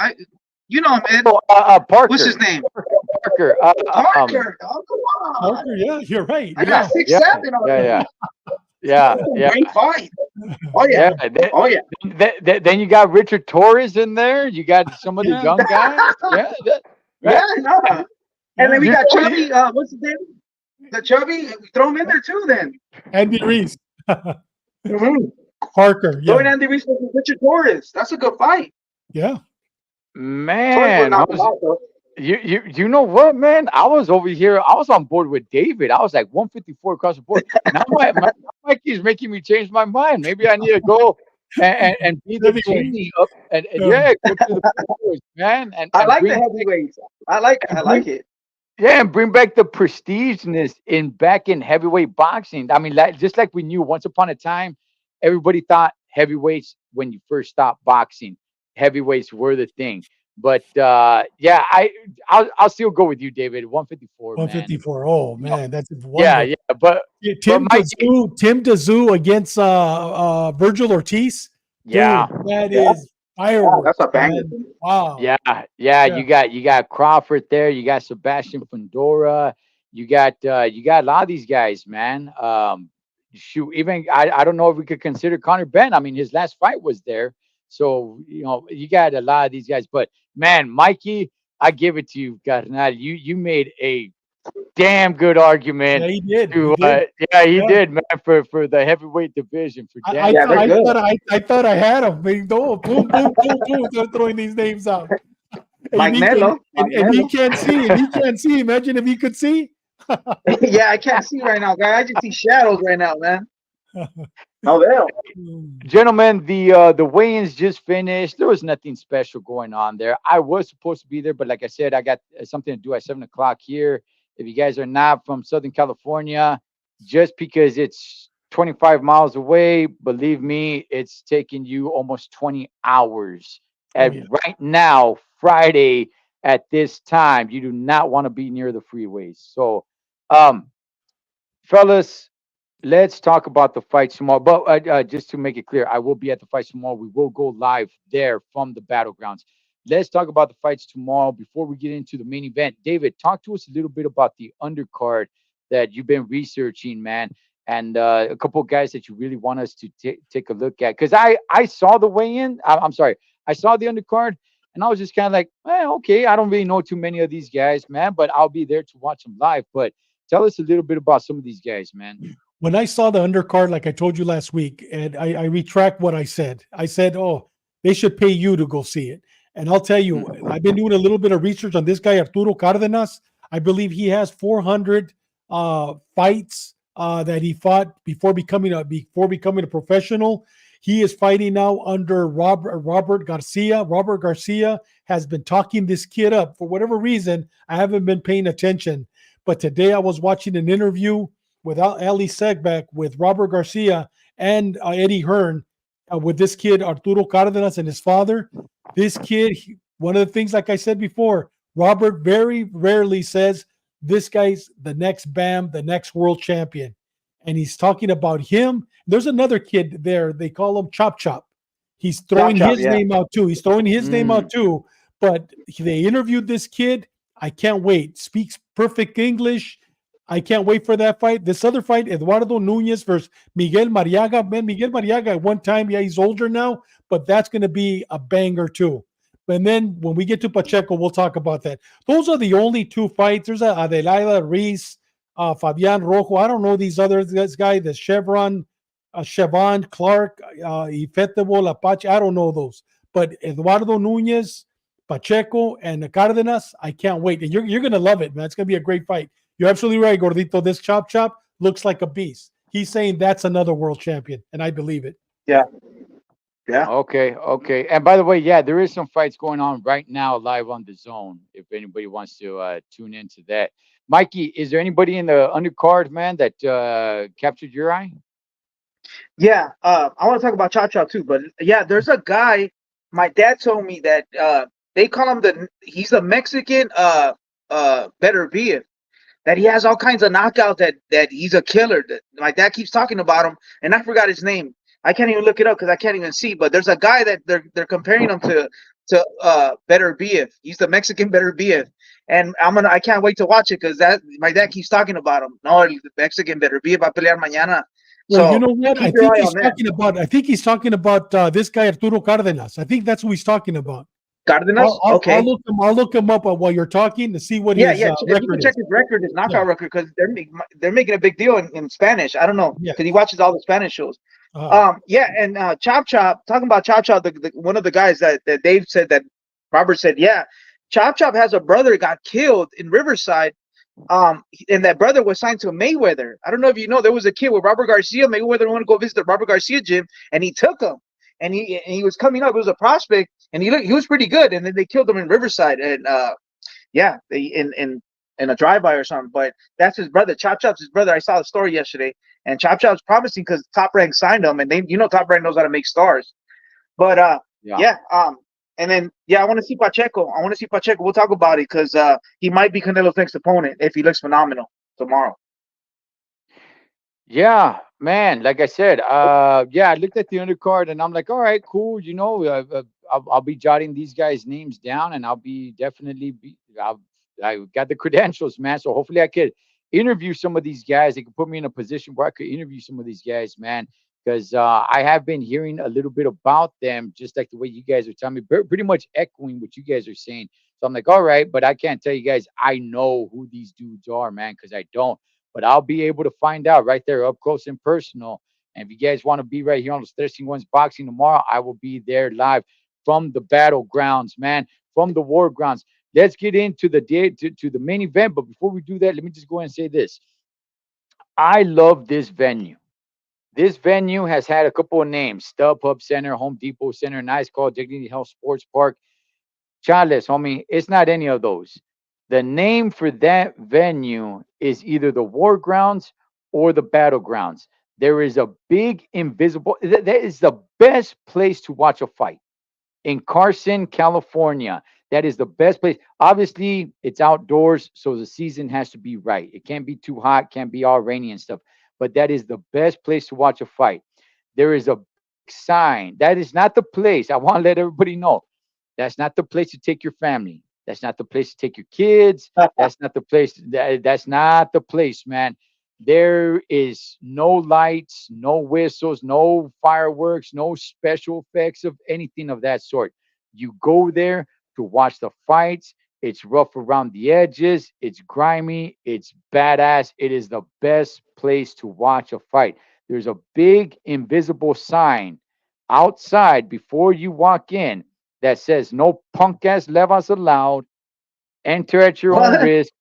You know him, man. Parker. What's his name? Parker. Parker. Oh, come on. Parker, yeah, you're right. I got Yeah. 6'7" on him. Yeah. Great fight. Oh yeah. Oh yeah. Then you got Richard Torres in there. You got some of the Yeah. young guys. Yeah. Yeah, no. And then we You got know, Chubby. What's his name? The Chubby. Throw him in there too. Then Andy Reese. mm-hmm. Parker, Throw in yeah. Andy Reese with Richard Torres. That's a good fight. Yeah. Torres would Man, knock him out though. you know what, man? I was over here. I was on board with David. I was like 154 across the board. Now my Mikey's making me change my mind. Maybe I need to go and be the Heavyweight. genie up and Yeah. go to the powers, man, and I like the bring heavyweights. I like it. yeah, and bring back the prestigeness back in heavyweight boxing. I mean, just like we knew once upon a time, everybody thought heavyweights when you first stopped boxing, heavyweights were the thing. But yeah, I'll still go with you, David. 154, man. 154. Oh You know, man, that's yeah, wonderful. yeah, but Tim Mikey, Dazoo against Virgil Ortiz. yeah, Dude, that Yeah. is fireworks. That's a banger. Man. Wow. yeah, Yeah. You got Crawford there. You got Sebastian Fundora. You got a lot of these guys, man. Shoot, even I don't know if we could consider Connor Ben. I mean, his last fight was there, so you know you got a lot of these guys. But man, Mikey, I give it to you, Carnal. You made a damn good argument. Yeah, he did. To, He did. yeah, he Yeah. did, man, for the heavyweight division. For I, damn, I, Yeah, thought, they're I, good. thought I thought I had him. Boom, boom, boom, boom, boom. They're throwing these names out. Mike Nello. And he can't see. And he can't see. Imagine if he could see. Yeah, I can't see right now, guy. I just see shadows right now, man. Oh, hell. gentlemen, the weigh-ins just finished. There was nothing special going on there. I was supposed to be there, but like I said, I got something to do at 7 o'clock here. If you guys are not from Southern California, just because it's 25 miles away, believe me, it's taking you almost 20 hours. And yeah. right now, Friday at this time, you do not want to be near the freeways. So, fellas, let's talk about the fight tomorrow. But just to make it clear, I will be at the fight tomorrow. We will go live there from the battlegrounds. Let's talk about the fights tomorrow before we get into the main event. David, talk to us a little bit about the undercard that you've been researching, man, and a couple of guys that you really want us to take a look at. Because I saw the weigh-in. I'm sorry, I saw the undercard, and I was just kind of like, okay, I don't really know too many of these guys, man, but I'll be there to watch them live. But tell us a little bit about some of these guys, man. When I saw the undercard, like I told you last week, and I retract what I said. I said, oh, they should pay you to go see it. And I'll tell you, I've been doing a little bit of research on this guy, Arturo Cardenas. I believe he has 400 fights that he fought before becoming a professional. He is fighting now under Robert Garcia. Robert Garcia has been talking this kid up for whatever reason. I haven't been paying attention, but today I was watching an interview with Ali Segback with Robert Garcia and Eddie Hearn, with this kid Arturo Cardenas and his father. This kid, one of the things, like I said before, Robert very rarely says this guy's the next Bam, the next world champion, and he's talking about him. There's another kid there. They call him Chop Chop. He's Chop throwing chop, his yeah. name out too. He's throwing his name Mm. out too. But they interviewed this kid. I can't wait. Speaks perfect English. I can't wait for that fight. This other fight, Eduardo Nunez versus Miguel Mariaga. Man, Miguel Mariaga at one time, yeah, he's older now, but that's going to be a banger too. And then when we get to Pacheco, we'll talk about that. Those are the only two fights. There's a Adelaida Reese, Fabian Rojo. I don't know these other this guy, the Chevron, Chevon Clark, Ifetebo Apache. I don't know those. But Eduardo Nunez, Pacheco, and Cardenas, I can't wait. And you're going to love it, man. It's going to be a great fight. You're absolutely right, Gordito. This Chop Chop looks like a beast. He's saying that's another world champion, and I believe it. Yeah, yeah. Okay, okay. And by the way, yeah, there is some fights going on right now live on the zone. If anybody wants to tune into that, Mikey, is there anybody in the undercard, man, that captured your eye? Yeah, I want to talk about Chop Chop too, but yeah, there's a guy. My dad told me that they call him he's a Mexican better be that he has all kinds of knockouts that he's a killer. That my dad keeps talking about him, and I forgot his name. I can't even look it up because I can't even see. But there's a guy that they're comparing him to Better BF. He's the Mexican Better BF, and I can't wait to watch it because that my dad keeps talking about him. No, el Mexican Better BF va a pelear mañana. Well, you So know what? keep your eye on that. I think he's talking about this guy Arturo Cardenas. I think that's who he's talking about. Cardenas. I'll Okay. look him. I'll look him up while you're talking to see what Yeah, his yeah. If you can record check is. his record, his Yeah, knockout record, because they're making a big deal in Spanish. I don't know yeah. because he watches all the Spanish shows. Uh, Yeah, and Chop Chop, talking about Chop Chop, one of the guys that Dave said that Robert said, yeah, Chop Chop has a brother got killed in Riverside. And that brother was signed to Mayweather. I don't know if you know, there was a kid with Robert Garcia. Mayweather wanted to go visit the Robert Garcia gym, and he took him. And he was coming up. It was a prospect, and he was pretty good. And then they killed him in Riverside, and yeah, they in a drive-by or something. But that's his brother. Chop Chop's his brother. I saw the story yesterday, and Chop Chop's promising because Top Rank signed him, and Top Rank knows how to make stars. But Yeah. yeah, and then yeah, I want to see Pacheco. I want to see Pacheco. We'll talk about it because he might be Canelo's next opponent if he looks phenomenal tomorrow. Yeah, man. Like I said, yeah, I looked at the undercard and I'm like, all right, cool. I'll be jotting these guys' names down, and I'll be definitely I got the credentials, man. So hopefully I could interview some of these guys. They could put me in a position where I could interview some of these guys, man. Because I have been hearing a little bit about them, just like the way you guys are telling me, pretty much echoing what you guys are saying. So I'm like, all right, but I can't tell you guys I know who these dudes are, man, because I don't, but I'll be able to find out right there up close and personal. And if you guys want to be right here on the Chingones Boxing tomorrow, I will be there live from the battlegrounds, man, from the war grounds. Let's get into the day to the main event. But before we do that, let me just go ahead and say this. I love this venue. This venue has had a couple of names: StubHub Center, Home Depot Center, Nice Call, Dignity Health Sports Park. Chales, homie, it's not any of those. The name for that venue is either the War Grounds or the Battlegrounds. There is a big invisible, that is the best place to watch a fight in Carson, California. That is the best place. Obviously, it's outdoors, so the season has to be right. It can't be too hot, can't be all rainy and stuff. But that is the best place to watch a fight. There is a big sign. That is not the place. I want to let everybody know. That's not the place to take your family. That's not the place to take your kids. That's not the place. That's not the place, man. There is no lights, no whistles, no fireworks, no special effects of anything of that sort. You go there to watch the fights. It's rough around the edges. It's grimy. It's badass. It is the best place to watch a fight. There's a big invisible sign outside before you walk in that says no punk ass levas allowed. Enter at your own What? risk.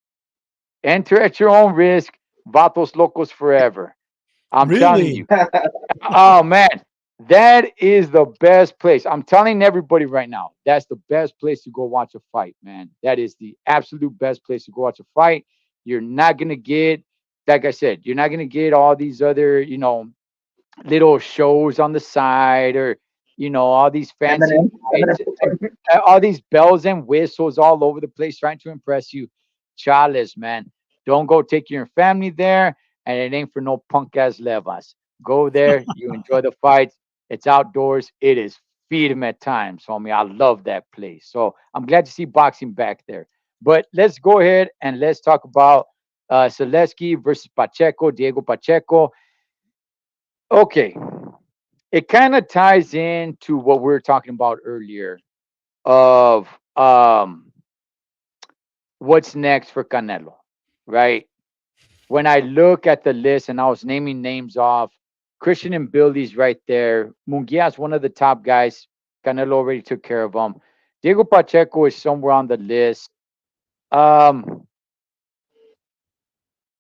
Enter at your own risk. Vatos locos forever. I'm telling really? you. Oh man, that is the best place. I'm telling everybody right now. That's the best place to go watch a fight, man. That is the absolute best place to go watch a fight. You're not gonna get, like I said, you're not gonna get all these other, little shows on the side, or all these fancy Eminem. lights, all these bells and whistles all over the place trying to impress you. Chales, man. Don't go take your family there, and it ain't for no punk ass levas. Go there, you enjoy the fights. It's outdoors. It is firme at times, homie. I love that place. So I'm glad to see boxing back there. But let's go ahead and let's talk about Zaleski versus Pacheco, Diego Pacheco. Okay, it kind of ties into what we were talking about earlier of what's next for Canelo, right? When I look at the list and I was naming names off, Christian and Billy's right there. Munguia's one of the top guys. Canelo already took care of him. Diego Pacheco is somewhere on the list. Um,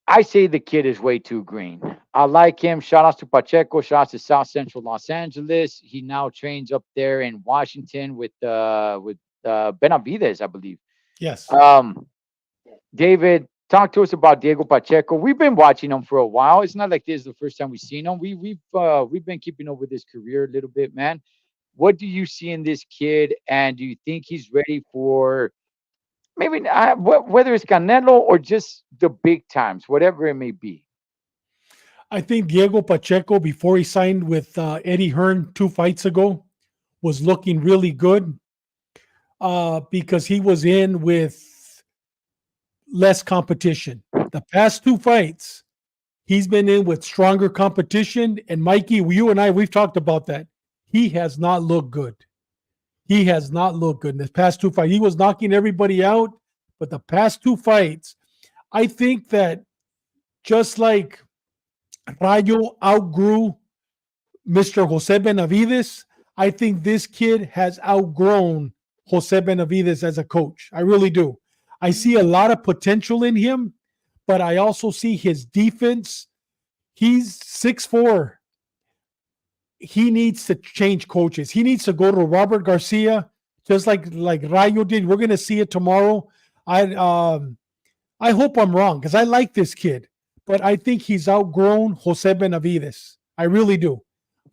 I say the kid is way too green. I like him. Shout outs to Pacheco. Shout outs to South Central Los Angeles. He now trains up there in Washington with Benavides, I believe. Yes. Um, David, talk to us about Diego Pacheco. We've been watching him for a while. It's not like this is the first time we've seen him. We've been keeping up with his career a little bit, man. What do you see in this kid, and do you think he's ready for maybe whether it's Canelo or just the big times, whatever it may be? I think Diego Pacheco, before he signed with Eddie Hearn 2 fights ago, was looking really good because he was in with less competition. The past 2 fights, he's been in with stronger competition. And Mikey, you and I, we've talked about that. He has not looked good. He has not looked good in the past 2 fights. He was knocking everybody out, but the past 2 fights, I think that just like Rayo outgrew Mr. Jose Benavides, I think this kid has outgrown Jose Benavides as a coach. I really do. I see a lot of potential in him, but I also see his defense. He's 6'4". He needs to change coaches. He needs to go to Robert Garcia, just like Rayo did. We're gonna see it tomorrow. I hope I'm wrong because I like this kid, but I think he's outgrown Jose Benavides. I really do.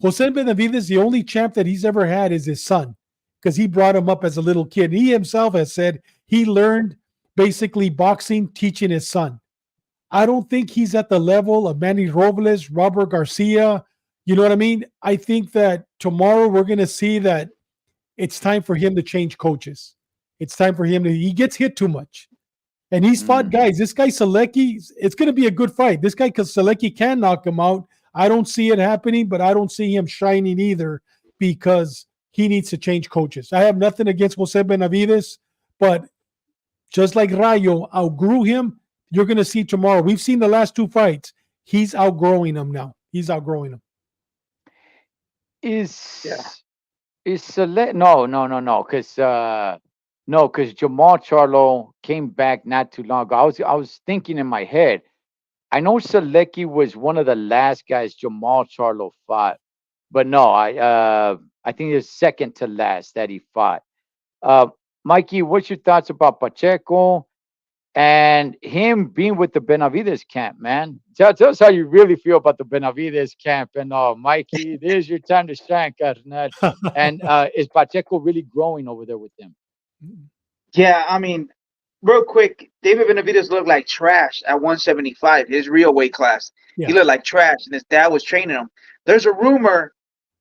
Jose Benavides, the only champ that he's ever had is his son because he brought him up as a little kid. He himself has said he learned basically boxing teaching his son. I don't think he's at the level of Manny Robles, Robert Garcia. You know what I mean? I think that tomorrow we're going to see that it's time for him to change coaches. It's time for him to, he gets hit too much. And he's fought Mm. guys. This guy Selecki, it's going to be a good fight. This guy, because Selecki can knock him out. I don't see it happening, but I don't see him shining either because he needs to change coaches. I have nothing against Jose Benavides, but just like Rayo outgrew him, you're going to see tomorrow. We've seen the last 2 fights. He's outgrowing them now. He's outgrowing them. Yeah. Is select no, because no, because Jamal Charlo came back not too long ago. I was thinking in my head. I know Selecki was one of the last guys Jamal Charlo fought, but no, I think it's second to last that he fought. Uh, Mikey, what's your thoughts about Pacheco and him being with the Benavides camp, man? Tell us how you really feel about the Benavides camp. And Mikey, it is your time to shine, carnal. And is Pacheco really growing over there with them? Yeah, I mean, real quick, David Benavides looked like trash at 175, his real weight class. He Yeah. looked like trash, and his dad was training him. There's a rumor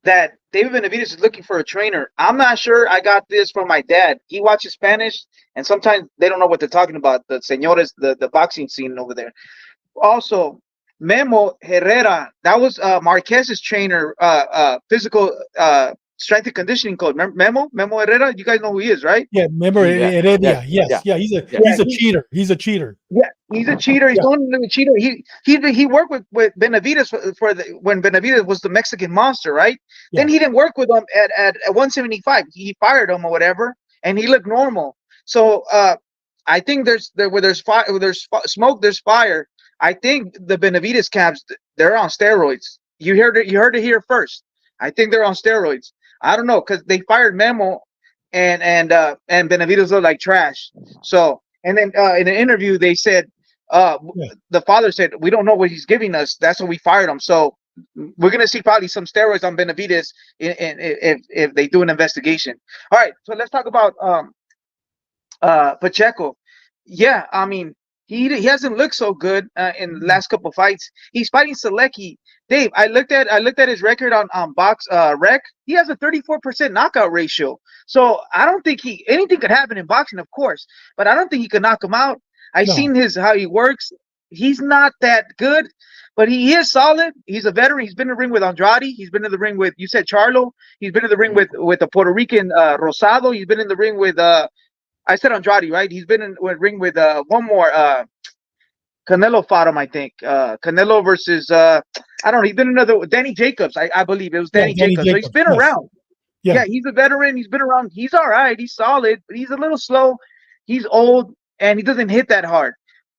that David Benavides is looking for a trainer. I'm not sure. I got this from my dad. He watches Spanish, and sometimes they don't know what they're talking about. The señores, the boxing scene over there. Also, Memo Herrera, that was Marquez's trainer, physical strength and conditioning coach. Remember Memo Herrera? You guys know who he is, right? Yeah. Remember Yeah, Heredia? Yes. yeah, Yeah. yeah. He's a cheater. He's a cheater. Yeah, he's a cheater. He's Yeah. known as a cheater. He worked with Benavides for when Benavides was the Mexican monster, right? Yeah. Then he didn't work with him at 175. He fired him or whatever, and he looked normal. So I think where there's fire, where there's smoke, there's fire. I think the Benavides camps, they're on steroids. You heard it here first. I think they're on steroids. I don't know because they fired Memo and Benavides looked like trash. So and then in an interview they said Yeah. the father said we don't know what he's giving us. That's why we fired him. So we're gonna see probably some steroids on Benavides if they do an investigation. All right, so let's talk about Pacheco. Yeah, I mean he hasn't looked so good in the last couple of fights. He's fighting Selecki. Dave, I looked at his record on box rec. He has a 34% knockout ratio. So I don't think he anything could happen in boxing, of course, but I don't think he could knock him out. I've No, seen his how he works. He's not that good, but he is solid. He's a veteran. He's been in the ring with Andrade. He's been in the ring with you said Charlo. He's been in the ring with the Puerto Rican Rosado. He's been in the ring with I said Andrade, right? He's been in a ring with one more Canelo fought him, I think. Canelo versus I don't know. He's been another Danny Jacobs, I believe it was yeah, Danny Danny Jacobs. So he's Jacobs. been Yes, around. yeah. Yeah, he's a veteran. He's been around. He's all right. He's solid, but he's a little slow. He's old and he doesn't hit that hard.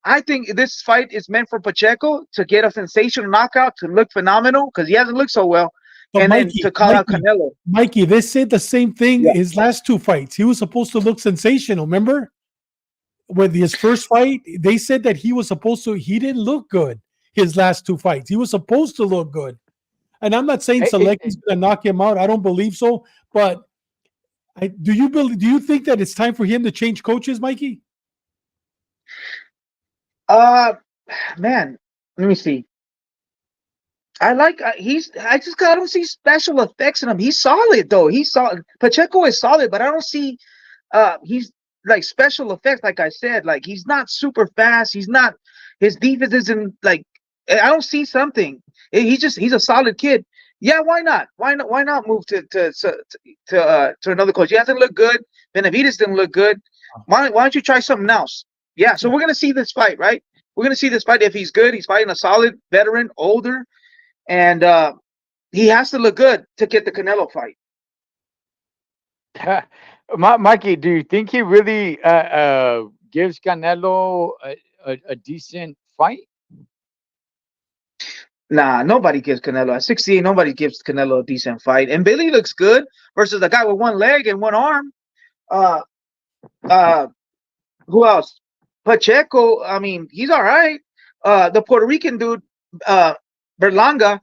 I think this fight is meant for Pacheco to get a sensational knockout, to look phenomenal because he hasn't looked so well, But and then to call out Canelo. Mikey, they said the same thing Yeah. his last two fights. He was supposed to look sensational. Remember, with his first fight, they said that he was supposed to. He didn't look good. His last two fights, he was supposed to look good. And I'm not saying Selecki's going to knock him out. I don't believe so. But do you believe? Do you think that it's time for him to change coaches, Mikey? Uh, man, let me see. I like he's. I don't see special effects in him. He's solid though. He's solid. Pacheco is solid, but I don't see he's like special effects. Like I said, like he's not super fast. He's not. His defense isn't like. I don't see something. He's a solid kid. Yeah, why not? Why not? Why not move to another coach? He hasn't looked good. Benavides didn't look good. Why don't you try something else? Yeah, so we're gonna see this fight, right? We're gonna see this fight. If he's good, he's fighting a solid veteran, older, and he has to look good to get the Canelo fight. Mikey, do you think he really gives Canelo a decent fight? Nah, nobody gives Canelo at 68. Nobody gives Canelo a decent fight. And Billy looks good versus a guy with one leg and one arm. Uh, uh, who else? Pacheco. I mean, he's all right. The Puerto Rican dude, Berlanga.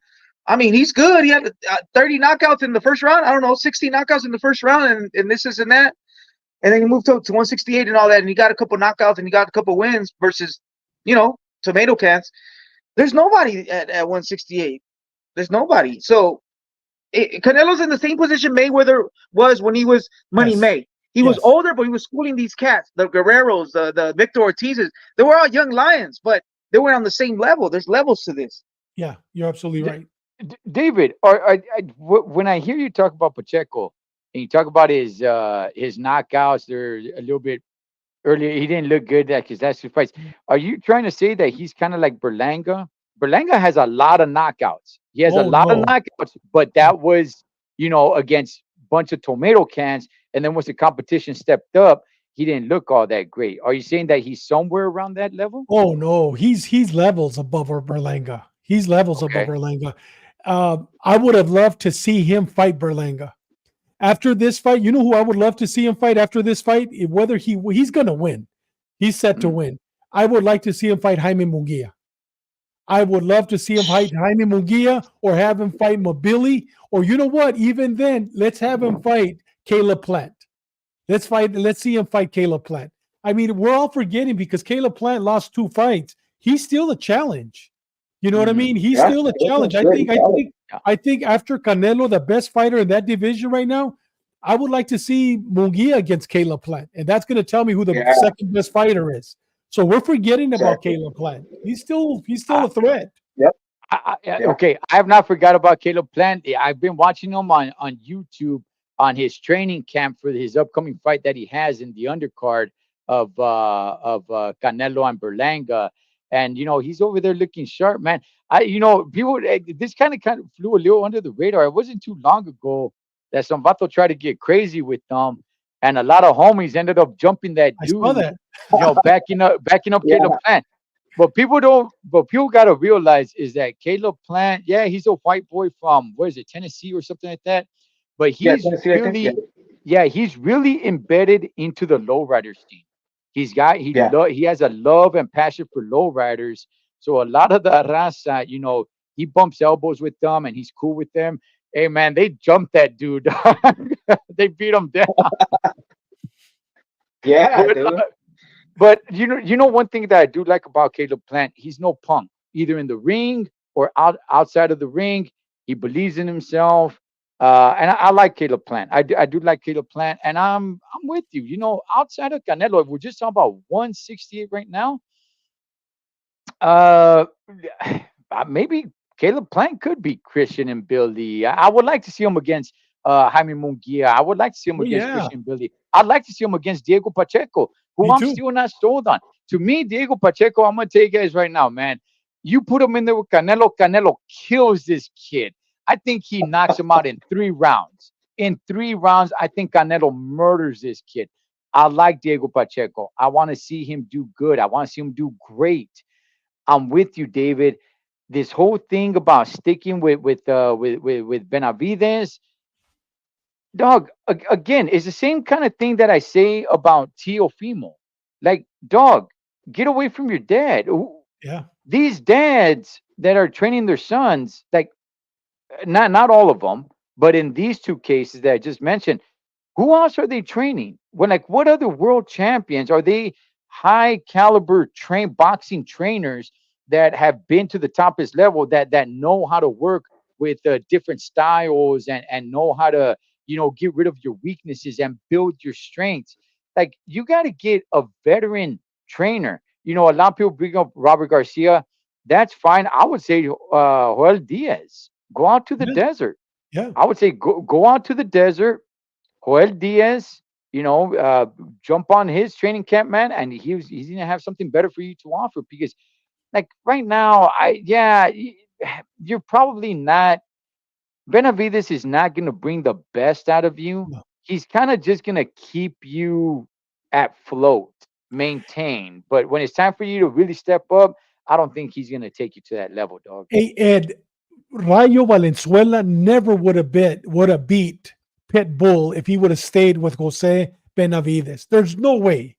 I mean, he's good. He had 30 knockouts in the first round. I don't know, 60 knockouts in the first round, and this is and that. And then he moved to 168 and all that, and he got a couple knockouts and he got a couple wins versus, tomato cans. There's nobody at 168. There's nobody. So Canelo's in the same position Mayweather was when he was Money Yes. May. He was older, but he was schooling these cats, the Guerreros, the Victor Ortizes. They were all young lions, but they were on the same level. There's levels to this. Yeah, you're absolutely right. David, when I hear you talk about Pacheco and you talk about his knockouts, they're a little bit earlier. He didn't look good at his last two fights. Are you trying to say that he's kind of like Berlanga? Berlanga has a lot of knockouts. He has a Oh lot of no, knockouts, but that was against a bunch of tomato cans. And then once the competition stepped up, he didn't look all that great. Are you saying that he's somewhere around that level? oh no. He's levels above Berlanga. He's levels above Okay. Berlanga. I would have loved to see him fight Berlanga. After this fight, you know who I would love to see him fight after this fight? Whether he's going to win, he's set to Mm. win. I would like to see him fight Jaime Munguia. I would love to see him fight Jaime Munguia or have him fight Mobili. Or you know what? Even then, let's have him fight Caleb Plant. Let's see him fight Caleb Plant. I mean, we're all forgetting because Caleb Plant lost two fights. He's still a challenge. You know what I Mhm. mean? He's Yeah, still a that's challenge. I great. think. I think. I think after Canelo, the best fighter in that division right now, I would like to see Munguia against Caleb Plant, and that's going to tell me who the Yeah, second best fighter is. So we're forgetting about exactly. Caleb Plant. He's still I, a threat. Yep. Yeah. okay, I have not forgot about Caleb Plant. I've been watching him on YouTube on his training camp for his upcoming fight that he has in the undercard of Canelo and Berlanga, and he's over there looking sharp, man. People this kind of flew a little under the radar. It wasn't too long ago that some vato tried to get crazy with them, and a lot of homies ended up jumping that I saw dude, that. backing up Yeah. Caleb Plant. But people don't. But people gotta realize is that Caleb Plant, yeah, he's a white boy from where is it, Tennessee or something like that. But Yeah, he's Tennessee, I think. Yeah. really, yeah, he's really embedded into the lowriders team. Yeah. He has a love and passion for lowriders. So a lot of the raza, he bumps elbows with them and he's cool with them. Hey man, they jumped that dude. They beat him down. Yeah, But dude. but you know one thing that I do like about Caleb Plant, he's no punk, either in the ring or outside of the ring. He believes in himself. And I like Caleb Plant. I do like Caleb Plant, and I'm with you. You know, outside of Canelo, if we're just talking about 168 right now, uh, maybe Caleb Plant could beat Christian and Billy. I would like to see him against Jaime Munguia. I would like to see him Oh against yeah, Christian and Billy. I'd like to see him against Diego Pacheco, who me I'm too. still not sold on. To me, Diego Pacheco, I'm gonna tell you guys right now, man. You put him in there with Canelo, Canelo kills this kid. I think he knocks him out in 3 rounds. In 3 rounds, I think Canelo murders this kid. I like Diego Pacheco. I want to see him do good. I want to see him do great. I'm with you, David. This whole thing about sticking with Benavides, dog. Again, it's the same kind of thing that I say about Teofimo. Like, dog, get away from your dad. Yeah, These dads that are training their sons, like not all of them, but in these two cases that I just mentioned, who else are they training? When like what other world champions are they? High caliber boxing trainers that have been to the toppest level that know how to work with different styles and know how to get rid of your weaknesses and build your strengths. Like you got to get a veteran trainer. You know, a lot of people bring up Robert Garcia. That's fine. I would say Joel Diaz. Go out to the yeah, desert. yeah. I would say go out to the desert. Joel Diaz, jump on his training camp, man, and he's gonna have something better for you to offer because, like right now, you're probably not. Benavides is not gonna bring the best out of you. No. He's kind of just gonna keep you at float, maintain. But when it's time for you to really step up, I don't think he's gonna take you to that level, dog. Hey Ed, Rayo Valenzuela never would have beat Pitbull if he would have stayed with Jose Benavides. There's no way.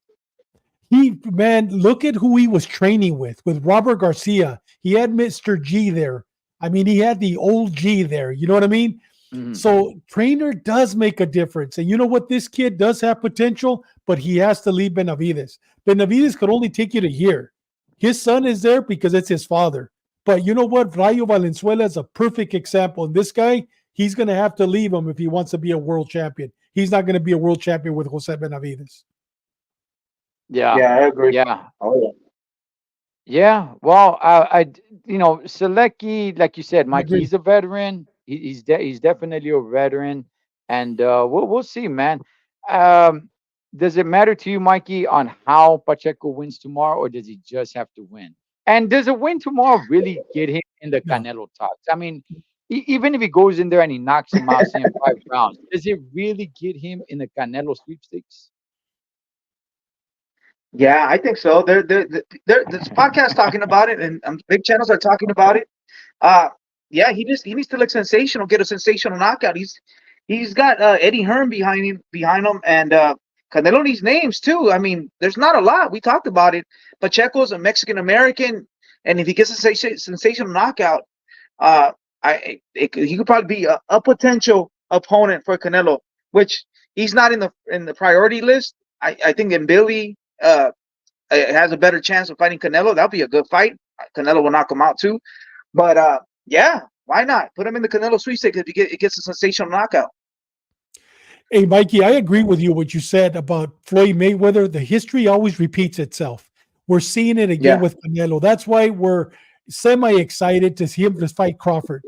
Man, look at who he was training with Robert Garcia. He had Mr. G there. I mean, he had the old G there. You know what I mean? Mhm. So trainer does make a difference. And you know what? This kid does have potential, but he has to leave Benavides. Benavides could only take you to here. His son is there because it's his father. But you know what? Rayo Valenzuela is a perfect example. And this guy, he's going to have to leave him if he wants to be a world champion. He's not going to be a world champion with Jose Benavides. Yeah, Yeah, I agree. yeah. Oh Yeah, well, Selecki, like you said, I Mike, agree. he's a veteran. He's definitely a veteran, and we'll see, man. Um, does it matter to you, Mikey, on how Pacheco wins tomorrow, or does he just have to win? And does a win tomorrow really get him in the No. Canelo talks? I mean, even if he goes in there and he knocks him out, say in 5 rounds, does it really get him in the Canelo sweepstakes? yeah, I think so. There's podcasts talking about it, and big channels are talking about it. Uh, yeah, he needs to look sensational, get a sensational knockout. He's got Eddie Hearn behind him, and Canelo needs names too. I mean, there's not a lot. We talked about it. Pacheco's a Mexican American, and if he gets a sensational knockout, uh, he could probably be a potential opponent for Canelo, which he's not in the priority list. I think in Billy has a better chance of fighting Canelo. That'll be a good fight. Canelo will knock him out too. But yeah, why not put him in the Canelo sweepstakes if it gets a sensational knockout? Hey, Mikey, I agree with you what you said about Floyd Mayweather. The history always repeats itself. We're seeing it again Yeah. with Canelo. That's why we're semi-excited to see him to fight Crawford.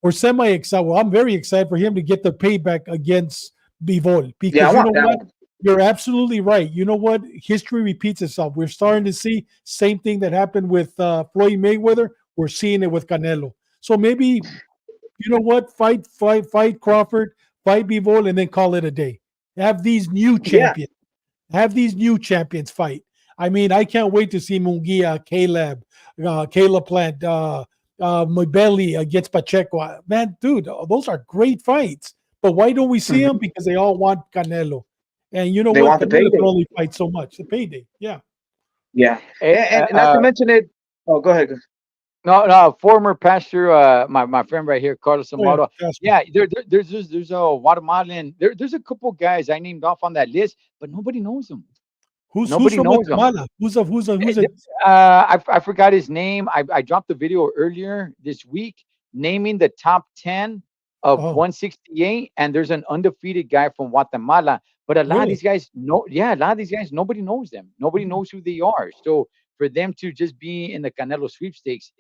We're semi-excited. Well, I'm very excited for him to get the payback against Bivol Yeah, I because you want know that what? one. You're absolutely right. You know what? History repeats itself. We're starting to see same thing that happened with Floyd Mayweather. We're seeing it with Canelo. So maybe you know what? Fight Crawford, fight Bivol, and then call it a day. Have these new Yeah. champions. Have these new champions fight. I mean, I can't wait to see Mungia, Caleb Plant, Mibeli against Pacheco. Man, dude, those are great fights. But why don't we see them? Mhm. Because they all want Canelo. And you know They what? want the Canelo can payday. only fight so much. The payday. Yeah. Yeah, Eh, and not to mention it. Oh, go ahead. No, no, former pastor, my friend right here, Carlos Oh yeah, Amaro. Casper. Yeah, there's a Guatemalan. There's a couple guys I named off on that list, but nobody knows them. Who's Nobody from knows them. Guatemala? Who's a I forgot his name. I dropped a video earlier this week naming the top 10 of oh 168, and there's an undefeated guy from Guatemala. But a lot of really? these guys know, yeah, a lot of these guys, nobody knows them. Nobody Mhm. knows who they are. So for them to just be in the Canelo sweepstakes,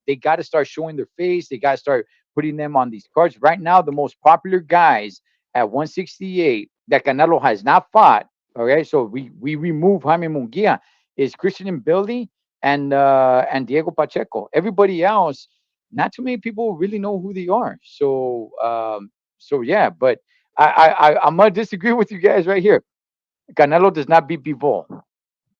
they got to start showing their face. They got to start putting them on these cards. Right now, the most popular guys at 168 that Canelo has not fought. Okay, so we remove Jaime Munguia is Christian and Billy and Diego Pacheco. Everybody else, not too many people really know who they are. So yeah, but I'm gonna disagree with you guys right here. Canelo does not beat Bivol.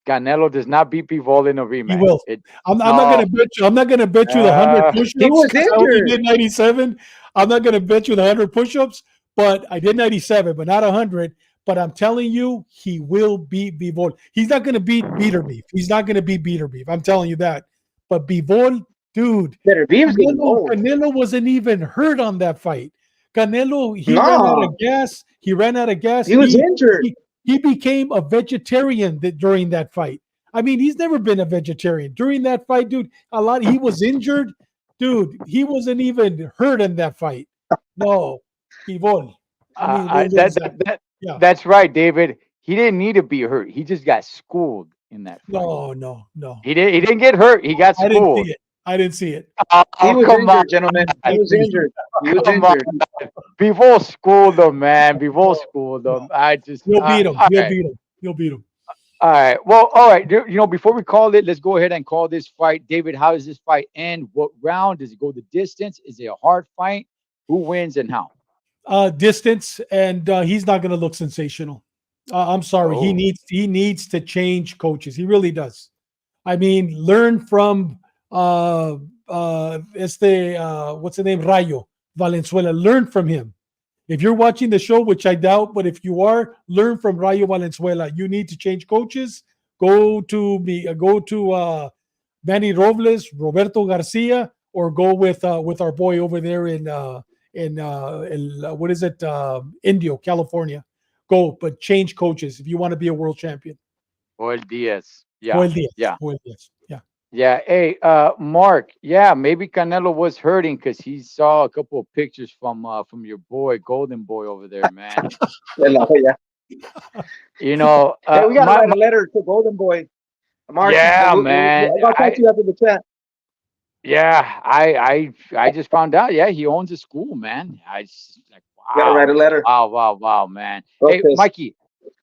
Canelo does not beat Bivol in a He rematch. will. It I'm not no. gonna bet you. I'm not gonna bet you the 100 Uh, He push-ups was because I only injured. did 97. I'm not gonna bet you the 100 push-ups, but I did 97, but not 100. But I'm telling you, he will beat Bivol. He's not gonna beat Beater Beef. He's not gonna beat Beater Beef. I'm telling you that. But Bivol, dude, Better Beav's getting Canelo, old. Canelo wasn't even hurt on that fight. Canelo, he ran out of No, gas. He ran out of gas. he was injured. He became a vegetarian during that fight. I mean, he's never been a vegetarian. During that fight, dude, he was injured. Dude, he wasn't even hurt in that fight. No, Pivol. I mean, I, what that, is that? that that Yeah. that's right, David. He didn't need to be hurt. He just got schooled in that fight. No, no, no. He didn't get hurt. He got I didn't see schooled. it. I didn't see it. He Oh, was come on. injured, gentlemen. He was injured. He was Come on. injured. Before school them, man. Before No, school no. them. I just He'll beat him. all He'll right. beat him. He'll beat him. All right. Well, all right. Before we call it, let's go ahead and call this fight. David, how does this fight end? What round? Does it go the distance? Is it a hard fight? Who wins and how? Distance, and he's not going to look sensational. I'm sorry. He Oh, needs to change coaches. He really does. I mean, learn from what's the name, Rayo Valenzuela. Learn from him. If you're watching the show, which I doubt, but if you are, learn from Rayo Valenzuela. You need to change coaches. Go to Manny Robles, Roberto Garcia, or go with our boy over there in what is it, Indio, California. Go, but change coaches if you want to be a world champion. Joel Diaz. Yeah. Joel Diaz. Yeah. Joel Diaz. Yeah. Yeah. Hey, Mark. Yeah, maybe Canelo was hurting because he saw a couple of pictures from your boy, Golden Boy over there, man. Yeah, yeah. You know, Hey, we gotta write a letter to Golden Boy, Mark. yeah, man. I'll talk to you after the chat. Yeah, I just found out. Yeah, he owns a school, man. I just like, Gotta write a wow, letter. wow, man. Hey, Protest.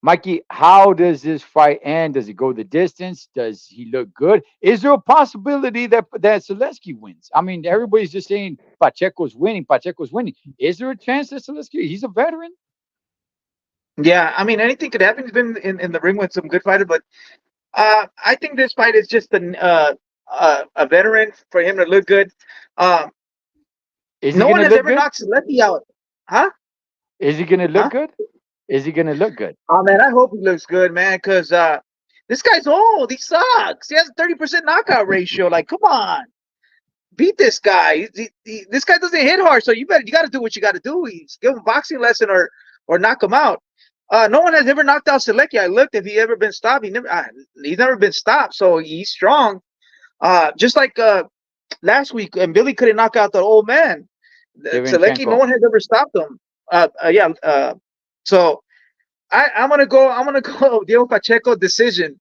Mikey, how does this fight end? Does it go the distance? Does he look good? Is there a possibility that Selesky wins? I mean, everybody's just saying Pacheco's winning. Pacheco's winning. Is there a chance that Selesky? He's a veteran. Yeah, I mean anything could happen. He's been in the ring with some good fighters, but I think this fight is just a veteran for him to look good. Uh, Is he no one gonna has look ever good? knocked Selecki out, huh? Is he gonna look Huh? good? Is he gonna look good? Oh man, I hope he looks good, man, because this guy's old. He sucks. He has a 30% knockout ratio. Like, come on, beat this guy. This guy doesn't hit hard, so you got to do what you got to do. He's give him a boxing lesson or knock him out. No one has ever knocked out Selecki. I looked if he ever been stopped. He's never been stopped, so he's strong. Just like last week, and Billy couldn't knock out the old man. Selecki, no Devinchenko. one has ever stopped him. Yeah. So I'm gonna go Diego Pacheco decision,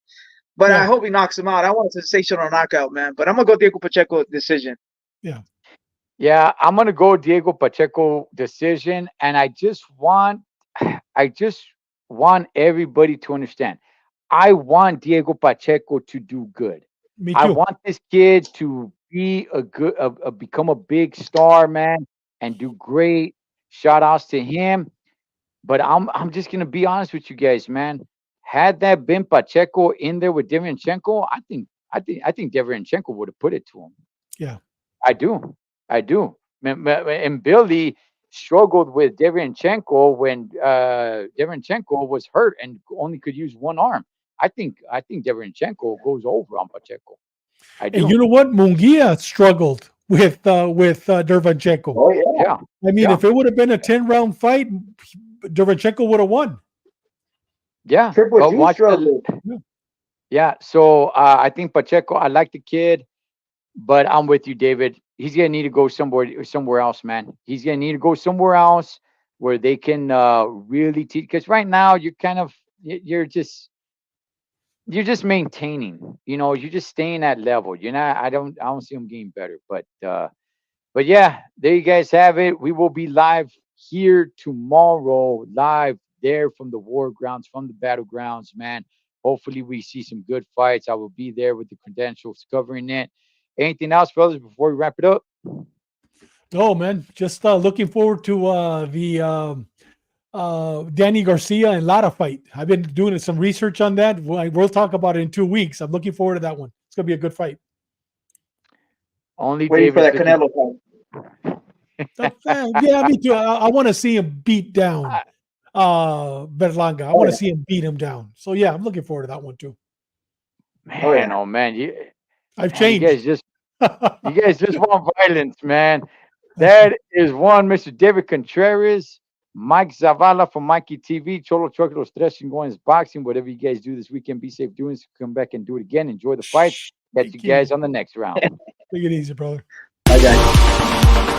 but I Yeah. hope he knocks him out. I want a sensational knockout, man. But I'm gonna go Diego Pacheco decision. Yeah. Yeah, I'm gonna go Diego Pacheco decision, and I just want everybody to understand. I want Diego Pacheco to do good. Me I too. want this kid to be become a big star, man, and do great. Shout outs to him. But I'm just gonna be honest with you guys, man. Had that been Pacheco in there with Devianchenko, I think Devianchenko would have put it to him. Yeah. I do. I do. And Billy struggled with Devianchenko when Devianchenko was hurt and only could use one arm. I think Devianchenko goes over on Pacheco. I And do. you know what? Munguia struggled with Dervanchenko. Oh yeah. Yeah. I mean, Yeah. if it would have been a 10-round fight, Dervanchenko would have won. Yeah. Triple But G watch the. struggled. Yeah. So I think Pacheco. I like the kid, but I'm with you, David. He's gonna need to go somewhere else, man. He's gonna need to go somewhere else where they can really teach. Because right now you're kind of you're just maintaining. You're just staying at level. You're not. I don't see him getting better. But yeah, there you guys have it. We will be live here tomorrow, live there from the war grounds, from the battlegrounds, man. Hopefully we see some good fights. I will be there with the credentials covering it. Anything else, brothers, before we wrap it up? Oh man, just looking forward to the Danny Garcia and Lara fight. I've been doing some research on that. We'll talk about it in 2 weeks. I'm looking forward to that one. It's gonna be a good fight. Only Waiting for David's that looking. Canelo fight. Yeah, me too. I want to see him beat down Berlanga. I Oh want to yeah. see him beat him down. So yeah, I'm looking forward to that one too. Oh Man, yeah. oh man, I've man, changed. you guys just want violence, man. That is one, Mr. David Contreras, Mike Zavala from Mikey TV, Cholo Truck, Los Tres Chingones Boxing. Whatever you guys do this weekend, be safe doing this. Come back and do it again. Enjoy the fights. Catch you Take it easy. guys on the next round. Take it easy, brother. Bye guys.